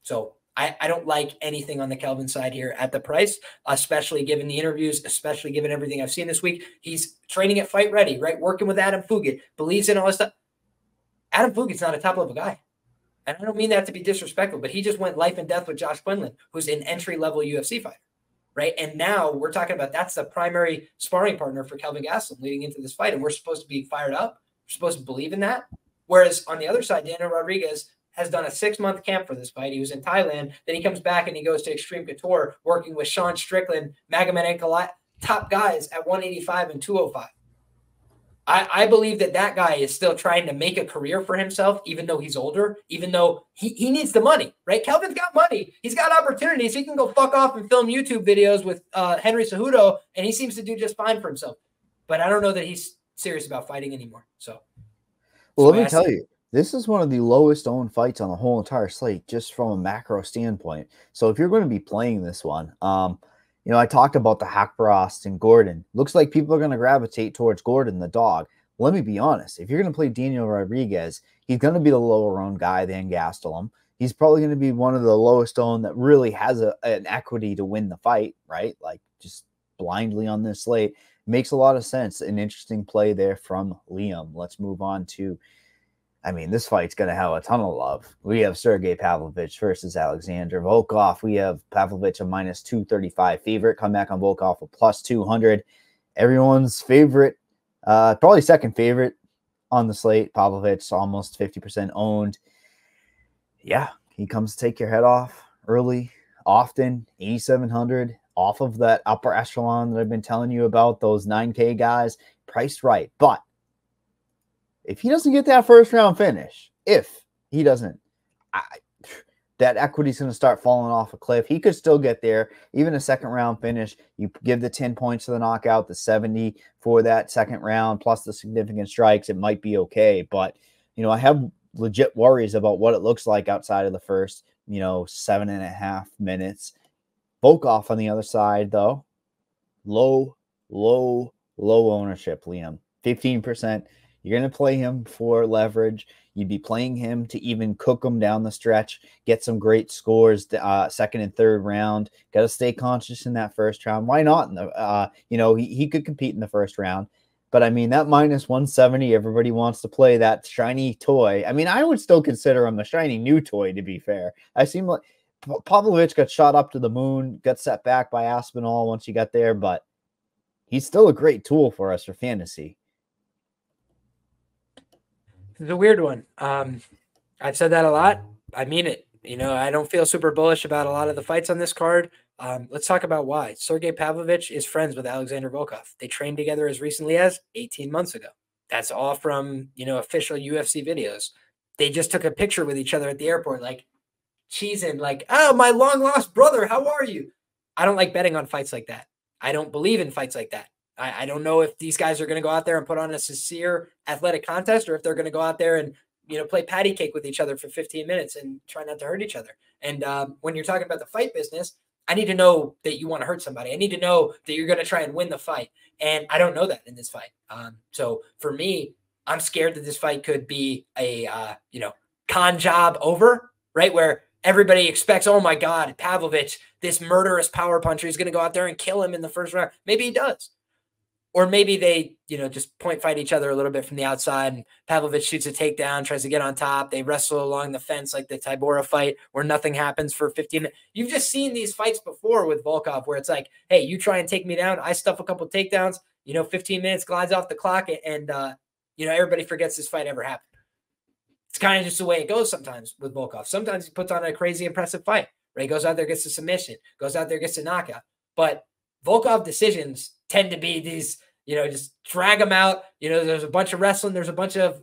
So I don't like anything on the Kelvin side here at the price, especially given the interviews, especially given everything I've seen this week. He's training at Fight Ready, right? Working with Adam Fugit, believes in all this stuff. Adam Fugit's not a top-level guy. And I don't mean that to be disrespectful, but he just went life and death with Josh Quinlan, who's an entry-level UFC fighter, right? And now we're talking about that's the primary sparring partner for Kelvin Gastelum leading into this fight, and we're supposed to be fired up. We're supposed to believe in that. Whereas on the other side, Daniel Rodriguez has done a 6-month camp for this fight. He was in Thailand. Then he comes back and he goes to Extreme Couture, working with Sean Strickland, Magomed Ankalaev, top guys at 185 and 205. I believe that guy is still trying to make a career for himself, even though he's older, even though he needs the money, right? Kelvin's got money. He's got opportunities. He can go fuck off and film YouTube videos with Henry Cejudo, and he seems to do just fine for himself. But I don't know that he's serious about fighting anymore. Well, let me tell you, this is one of the lowest owned fights on the whole entire slate, just from a macro standpoint. So if you're going to be playing this one, I talked about the Haqparast and Gordon. Looks like people are going to gravitate towards Gordon, the dog. Let me be honest. If you're going to play Daniel Rodriguez, he's going to be the lower owned guy than Gastelum. He's probably going to be one of the lowest owned that really has an equity to win the fight, right? Like just blindly on this slate. Makes a lot of sense. An interesting play there from Liam. Let's move on to, this fight's going to have a ton of love. We have Sergey Pavlovich versus Alexander Volkov. We have Pavlovich a minus 235 favorite. Come back on Volkov a plus 200. Everyone's favorite, probably second favorite, on the slate. Pavlovich almost 50% owned. Yeah, he comes to take your head off early, often, 8,700, off of that upper echelon that I've been telling you about, those 9K guys, priced right. But if he doesn't get that first round finish, if he doesn't, that equity is going to start falling off a cliff. He could still get there, even a second round finish. You give the 10 points to the knockout, the 70 for that second round, plus the significant strikes, it might be okay. But, I have legit worries about what it looks like outside of the first, 7.5 minutes. Volkov on the other side, though, low ownership, Liam. 15%. You're going to play him for leverage. You'd be playing him to even cook him down the stretch, get some great scores, second and third round. Got to stay conscious in that first round. Why not? In the, he could compete in the first round. But, I mean, that minus 170, everybody wants to play that shiny toy. I mean, I would still consider him a shiny new toy, to be fair. I seem like Pavlovich got shot up to the moon, got set back by Aspinall once he got there, but he's still a great tool for us for fantasy. It's a weird one. I've said that a lot. I mean it. I don't feel super bullish about a lot of the fights on this card. Let's talk about why. Sergey Pavlovich is friends with Alexander Volkov. They trained together as recently as 18 months ago. That's all from, official UFC videos. They just took a picture with each other at the airport, like cheesing, like, oh, my long lost brother, how are you? I don't like betting on fights like that. I don't believe in fights like that. I don't know if these guys are going to go out there and put on a sincere athletic contest, or if they're going to go out there and, play patty cake with each other for 15 minutes and try not to hurt each other. And when you're talking about the fight business, I need to know that you want to hurt somebody. I need to know that you're going to try and win the fight. And I don't know that in this fight. So for me, I'm scared that this fight could be a, con job over, right? Where everybody expects, oh my God, Pavlovich, this murderous power puncher, is going to go out there and kill him in the first round. Maybe he does. Or maybe they, just point fight each other a little bit from the outside, and Pavlovich shoots a takedown, tries to get on top. They wrestle along the fence like the Tybura fight where nothing happens for 15 minutes. You've just seen these fights before with Volkov where it's like, hey, you try and take me down. I stuff a couple of takedowns, 15 minutes glides off the clock, and everybody forgets this fight ever happened. It's kind of just the way it goes sometimes with Volkov. Sometimes he puts on a crazy impressive fight, right? He goes out there, gets a submission, goes out there, gets a knockout. But Volkov decisions tend to be these, just drag them out. There's a bunch of wrestling. There's a bunch of,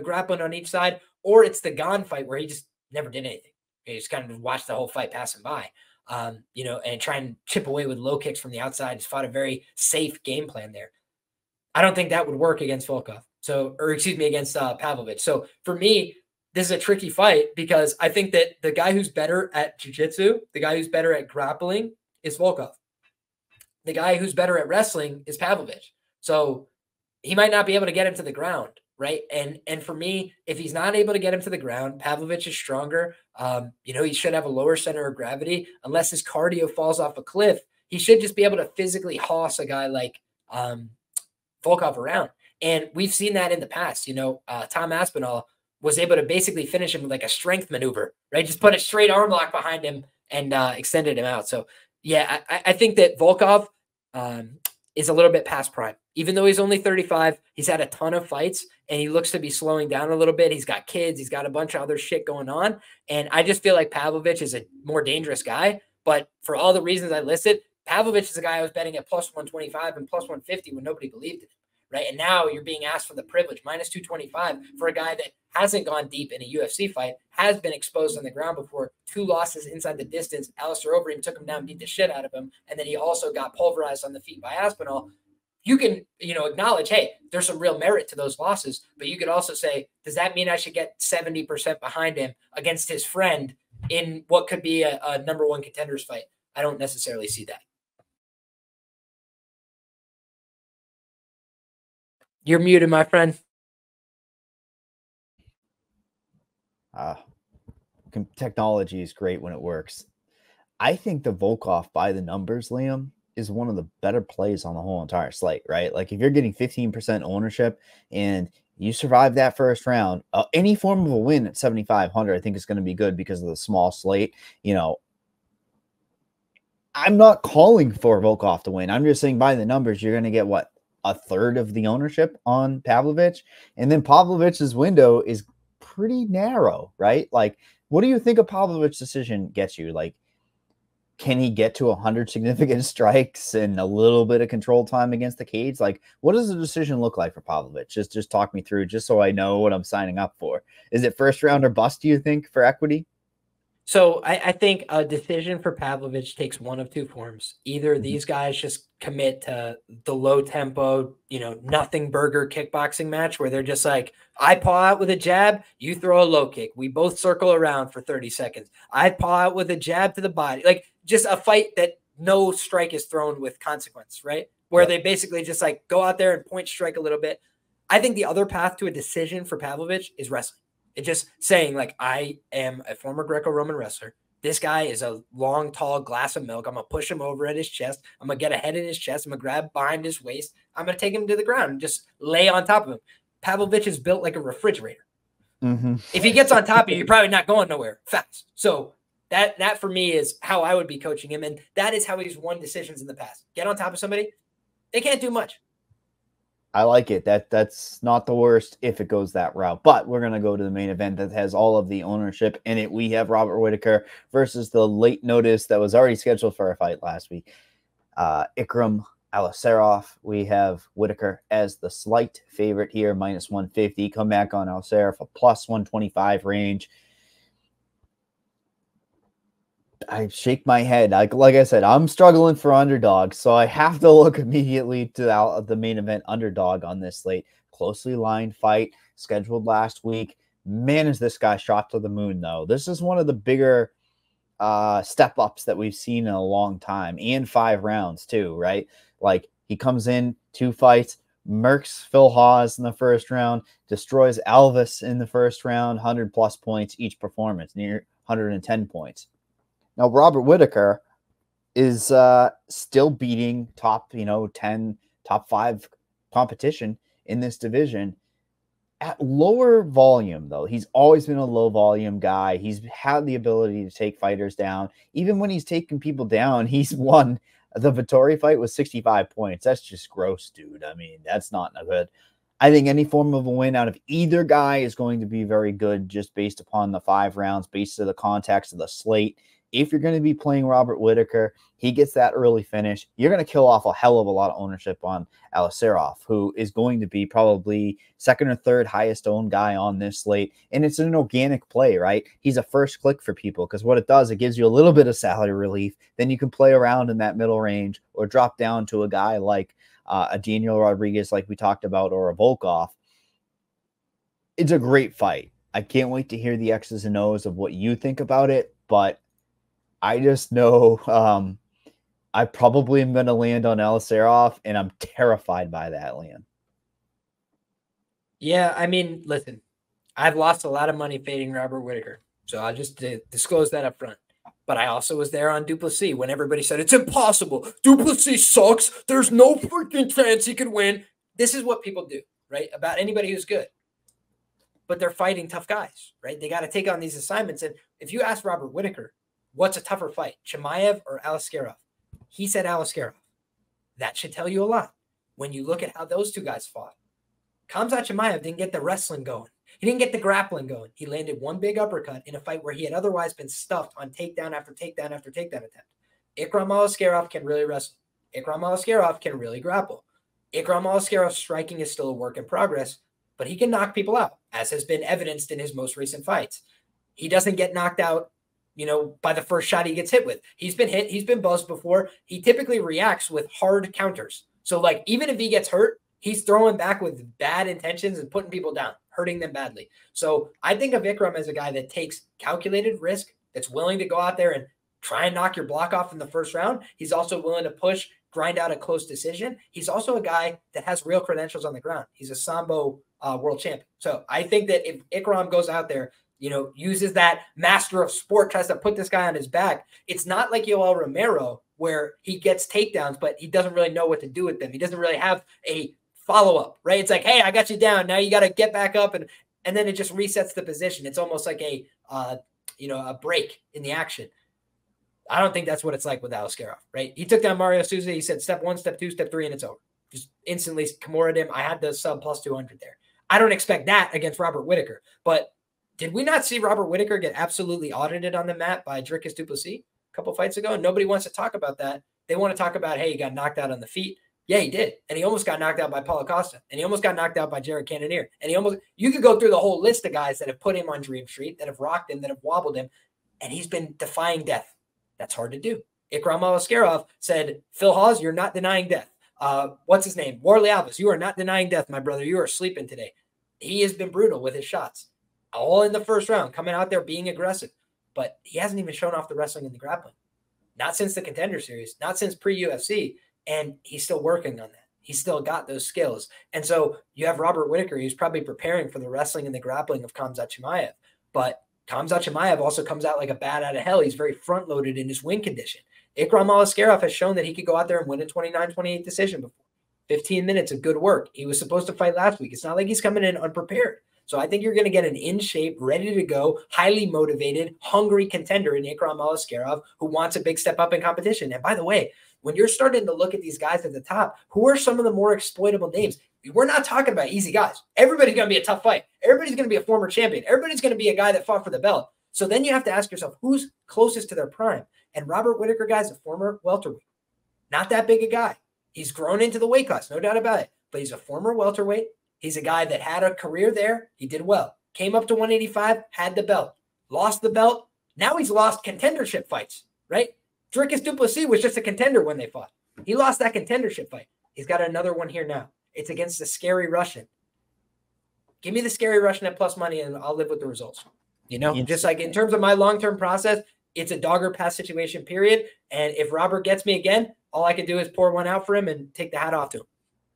grappling on each side. Or it's the Gone fight where he just never did anything. He just kind of watched the whole fight pass him by, and try and chip away with low kicks from the outside. He's fought a very safe game plan there. I don't think that would work against Volkov. Against Pavlovich. So for me, this is a tricky fight because I think that the guy who's better at jiu-jitsu, the guy who's better at grappling is Volkov. The guy who's better at wrestling is Pavlovich. So he might not be able to get him to the ground, right? And for me, if he's not able to get him to the ground, Pavlovich is stronger. He should have a lower center of gravity. Unless his cardio falls off a cliff, he should just be able to physically hoss a guy like Volkov around. And we've seen that in the past. Tom Aspinall was able to basically finish him with like a strength maneuver, right? Just put a straight arm lock behind him and extended him out. So, yeah, I think that Volkov is a little bit past prime. Even though he's only 35, he's had a ton of fights, and he looks to be slowing down a little bit. He's got kids. He's got a bunch of other shit going on. And I just feel like Pavlovich is a more dangerous guy. But for all the reasons I listed, Pavlovich is a guy I was betting at plus 125 and plus 150 when nobody believed it. Right. And now you're being asked for the privilege, minus 225 for a guy that hasn't gone deep in a UFC fight, has been exposed on the ground before, 2 losses inside the distance. Aliskerov took him down, beat the shit out of him. And then he also got pulverized on the feet by Aspinall. You can, acknowledge, hey, there's some real merit to those losses. But you could also say, does that mean I should get 70% behind him against his friend in what could be a number one contenders fight? I don't necessarily see that. You're muted, my friend. Technology is great when it works. I think the Volkov by the numbers, Liam, is one of the better plays on the whole entire slate, right? Like if you're getting 15% ownership and you survive that first round, any form of a win at 7,500, I think is going to be good because of the small slate. I'm not calling for Volkov to win. I'm just saying by the numbers, you're going to get what? a third of the ownership on Pavlovich. And then Pavlovich's window is pretty narrow, right? Like, what do you think a Pavlovich decision gets you? Like, can he get to 100 significant strikes and a little bit of control time against the cage? Like, what does the decision look like for Pavlovich? Just talk me through, just so I know what I'm signing up for. Is it first round or bust, do you think, for equity? So I think a decision for Pavlovich takes one of two forms. Either these guys just commit to the low tempo, nothing burger kickboxing match where they're just like, I paw out with a jab, you throw a low kick. We both circle around for 30 seconds. I paw out with a jab to the body. Like, just a fight that no strike is thrown with consequence, right? Where they basically just like go out there and point strike a little bit. I think the other path to a decision for Pavlovich is wrestling. It's just saying, like, I am a former Greco-Roman wrestler. This guy is a long, tall glass of milk. I'm going to push him over at his chest. I'm going to get a head in his chest. I'm going to grab behind his waist. I'm going to take him to the ground and just lay on top of him. Pavlovich is built like a refrigerator. If he gets on top of you, you're probably not going nowhere fast. So that for me is how I would be coaching him. And that is how he's won decisions in the past. Get on top of somebody. They can't do much. I like it. That's not the worst if it goes that route. But we're going to go to the main event that has all of the ownership in it. We have Robert Whittaker versus the late notice that was already scheduled for a fight last week. Ikram Aliskerov. We have Whittaker as the slight favorite here, minus 150. Come back on Aliskerov, a plus 125 range. I shake my head. Like I said, I'm struggling for underdogs, so I have to look immediately to the main event underdog on this slate. Closely lined fight scheduled last week. Man, is this guy shot to the moon, though. This is one of the bigger step-ups that we've seen in a long time, and 5 rounds, too, right? Like, he comes in 2 fights, murks Phil Hawes in the first round, destroys Alvis in the first round, 100-plus points each performance, near 110 points. Now, Robert Whittaker is still beating top, 10, top 5 competition in this division at lower volume, though. He's always been a low volume guy. He's had the ability to take fighters down. Even when he's taken people down, he's won. The Vettori fight was 65 points. That's just gross, dude. I mean, that's not good. I think any form of a win out of either guy is going to be very good, just based upon the 5 rounds, based on the context of the slate. If you're going to be playing Robert Whittaker, he gets that early finish. You're going to kill off a hell of a lot of ownership on Aliskerov, who is going to be probably second or third highest owned guy on this slate. And it's an organic play, right? He's a first click for people because what it does, it gives you a little bit of salary relief. Then you can play around in that middle range or drop down to a guy like a Daniel Rodriguez, like we talked about, or a Volkov. It's a great fight. I can't wait to hear the X's and O's of what you think about it, but I just know I probably am going to land on Aliskerov, and I'm terrified by that, Liam. Yeah, I mean, listen, I've lost a lot of money fading Robert Whittaker, so I'll just disclose that up front. But I also was there on Duplessis when everybody said, it's impossible. Duplessis sucks. There's no freaking chance he could win. This is what people do, right? About anybody who's good. But they're fighting tough guys, right? They got to take on these assignments. And if you ask Robert Whittaker, what's a tougher fight, Chimaev or Aliskerov? He said Aliskerov. That should tell you a lot when you look at how those two guys fought. Khamzat Chimaev didn't get the wrestling going. He didn't get the grappling going. He landed one big uppercut in a fight where he had otherwise been stuffed on takedown after takedown after takedown attempt. Ikram Aliskerov can really wrestle. Ikram Aliskerov can really grapple. Ikram Aliskerov's striking is still a work in progress, but he can knock people out, as has been evidenced in his most recent fights. He doesn't get knocked out, by the first shot he gets hit with. He's been hit. He's been buzzed before. He typically reacts with hard counters. So, like, even if he gets hurt, he's throwing back with bad intentions and putting people down, hurting them badly. So I think of Ikram as a guy that takes calculated risk, that's willing to go out there and try and knock your block off in the first round. He's also willing to push, grind out a close decision. He's also a guy that has real credentials on the ground. He's a Sambo world champion. So I think that if Ikram goes out there, uses that master of sport, tries to put this guy on his back, it's not like Yoel Romero where he gets takedowns, but he doesn't really know what to do with them. He doesn't really have a follow-up, right? It's like, hey, I got you down. Now you got to get back up. And then it just resets the position. It's almost like a break in the action. I don't think that's what it's like with Aliskerov, right? He took down Mario Souza. He said step 1, step 2, step 3, and it's over. just instantly Kimura'd him. I had the sub plus 200 there. I don't expect that against Robert Whittaker. But did we not see Robert Whittaker get absolutely audited on the mat by Dricus du Plessis a couple fights ago? And nobody wants to talk about that. They want to talk about, hey, he got knocked out on the feet. Yeah, he did. And he almost got knocked out by Paulo Costa. And he almost got knocked out by Jared Cannonier. And you could go through the whole list of guys that have put him on Dream Street, that have rocked him, that have wobbled him. And he's been defying death. That's hard to do. Ikram Aliskerov said, Phil Hawes, you're not denying death. What's his name? Warley Alves, you are not denying death, my brother. You are sleeping today. He has been brutal with his shots. All in the first round, coming out there being aggressive. But he hasn't even shown off the wrestling and the grappling. Not since the Contender Series, not since pre-UFC. And he's still working on that. He's still got those skills. And so you have Robert Whittaker, who's probably preparing for the wrestling and the grappling of Khamzat Chimaev. But Khamzat Chimaev also comes out like a bat out of hell. He's very front-loaded in his win condition. Ikram Aliskerov has shown that he could go out there and win a 29-28 decision before. 15 minutes of good work. He was supposed to fight last week. It's not like he's coming in unprepared. So I think you're going to get an in-shape, ready to go, highly motivated, hungry contender in Ikram Aliskerov who wants a big step up in competition. And by the way, when you're starting to look at these guys at the top, who are some of the more exploitable names? We're not talking about easy guys. Everybody's going to be a tough fight. Everybody's going to be a former champion. Everybody's going to be a guy that fought for the belt. So then you have to ask yourself, who's closest to their prime? And Robert Whittaker, guys, a former welterweight. Not that big a guy. He's grown into the weight class, no doubt about it. But he's a former welterweight. He's a guy that had a career there. He did well. Came up to 185, had the belt. Lost the belt. Now he's lost contendership fights, right? Dricus du Plessis was just a contender when they fought. He lost that contendership fight. He's got another one here now. It's against the scary Russian. Give me the scary Russian at plus money and I'll live with the results. You know, just like in terms of my long-term process, it's a dog or pass situation, period. And if Robert gets me again, all I can do is pour one out for him and take the hat off to him.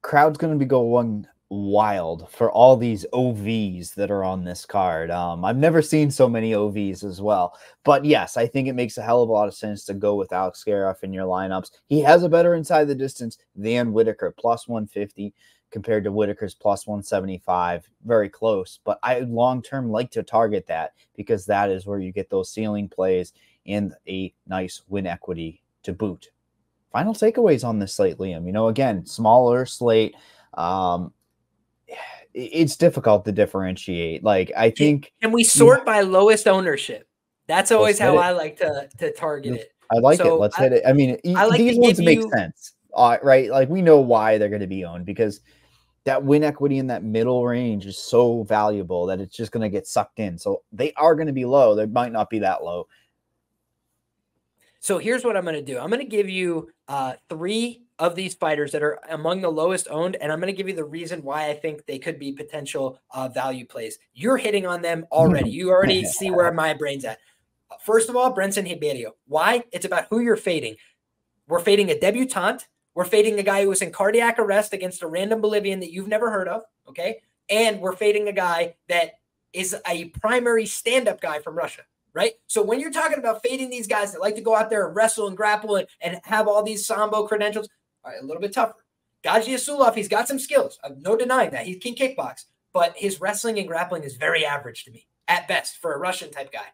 Crowd's going to be going wild for all these OVs that are on this card. I've never seen so many OVs as well. But yes, I think it makes a hell of a lot of sense to go with Aliskerov in your lineups. He has a better inside the distance than Whittaker, plus 150 compared to Whittaker's plus 175. Very close. But I long-term like to target that because that is where you get those ceiling plays and a nice win equity to boot. Final takeaways on this slate, Liam. You know, again, smaller slate. It's difficult to differentiate. Like, I think... And we sort by lowest ownership. That's always how I like to target it. I like it. Let's hit it. I mean, these ones make sense, right? Like, we know why they're going to be owned because that win equity in that middle range is so valuable that it's just going to get sucked in. So they are going to be low. They might not be that low. So here's what I'm going to do. I'm going to give you 3 of these fighters that are among the lowest owned, and I'm going to give you the reason why I think they could be potential value plays. You're hitting on them already. You already see where my brain's at. First of all, Brenson Hiberio. Why? It's about who you're fading. We're fading a debutante. We're fading a guy who was in cardiac arrest against a random Bolivian that you've never heard of, okay? And we're fading a guy that is a primary stand-up guy from Russia. Right? So when you're talking about fading these guys that like to go out there and wrestle and grapple and have all these Sambo credentials, all right, a little bit tougher. Gaji Asulov, he's got some skills. I'm no denying that. He can kickbox. But his wrestling and grappling is very average to me, at best, for a Russian type guy.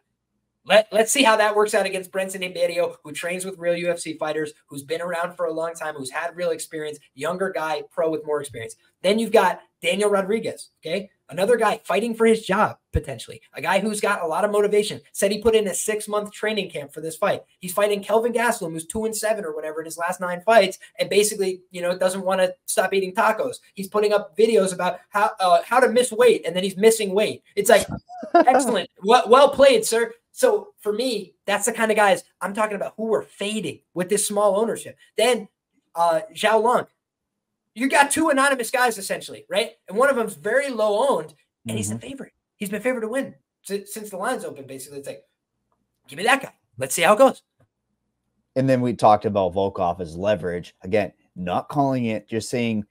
Let's see how that works out against Brenson Hiberio, who trains with real UFC fighters, who's been around for a long time, who's had real experience, younger guy, pro with more experience. Then you've got Daniel Rodriguez, okay? Another guy fighting for his job, potentially. A guy who's got a lot of motivation. Said he put in a 6-month training camp for this fight. He's fighting Kelvin Gastelum, who's 2-7 or whatever in his last 9 fights, and basically, you know, doesn't want to stop eating tacos. He's putting up videos about how to miss weight, and then he's missing weight. It's like, excellent. Well played, sir. So for me, that's the kind of guys I'm talking about who we're fading with this small ownership. Then Zhao Long. You got 2 anonymous guys, essentially, right? And one of them's very low owned, and he's the favorite. He's been favored to win since the line's open, basically. It's like, give me that guy. Let's see how it goes. And then we talked about Volkov as leverage. Again, not calling it, just saying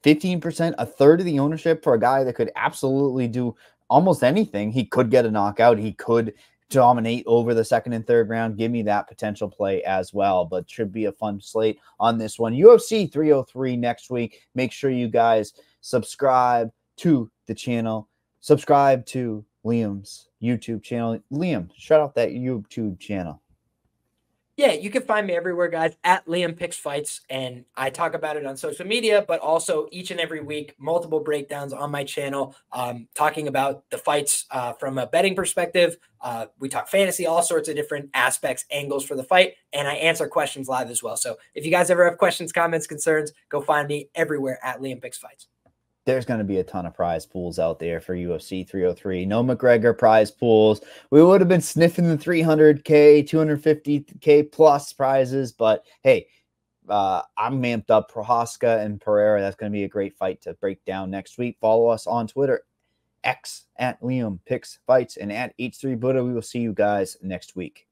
15%, a third of the ownership for a guy that could absolutely do almost anything. He could get a knockout. He could dominate over the 2nd and 3rd round. Give me that potential play as well, but should be a fun slate on this one. UFC 303 next week. Make sure you guys subscribe to the channel, subscribe to Liam's YouTube channel. Liam, shout out that YouTube channel. Yeah, you can find me everywhere, guys, at Liam Picks Fights. And I talk about it on social media, but also each and every week, multiple breakdowns on my channel, talking about the fights from a betting perspective. We talk fantasy, all sorts of different aspects, angles for the fight, and I answer questions live as well. So if you guys ever have questions, comments, concerns, go find me everywhere at Liam Picks Fights. There's going to be a ton of prize pools out there for UFC 303. No McGregor prize pools. We would have been sniffing the 300K, 250K plus prizes, but hey, I'm amped up. Prohaska and Pereira. That's going to be a great fight to break down next week. Follow us on Twitter, X at Liam Picks Fights, and at H3 Buddha. We will see you guys next week.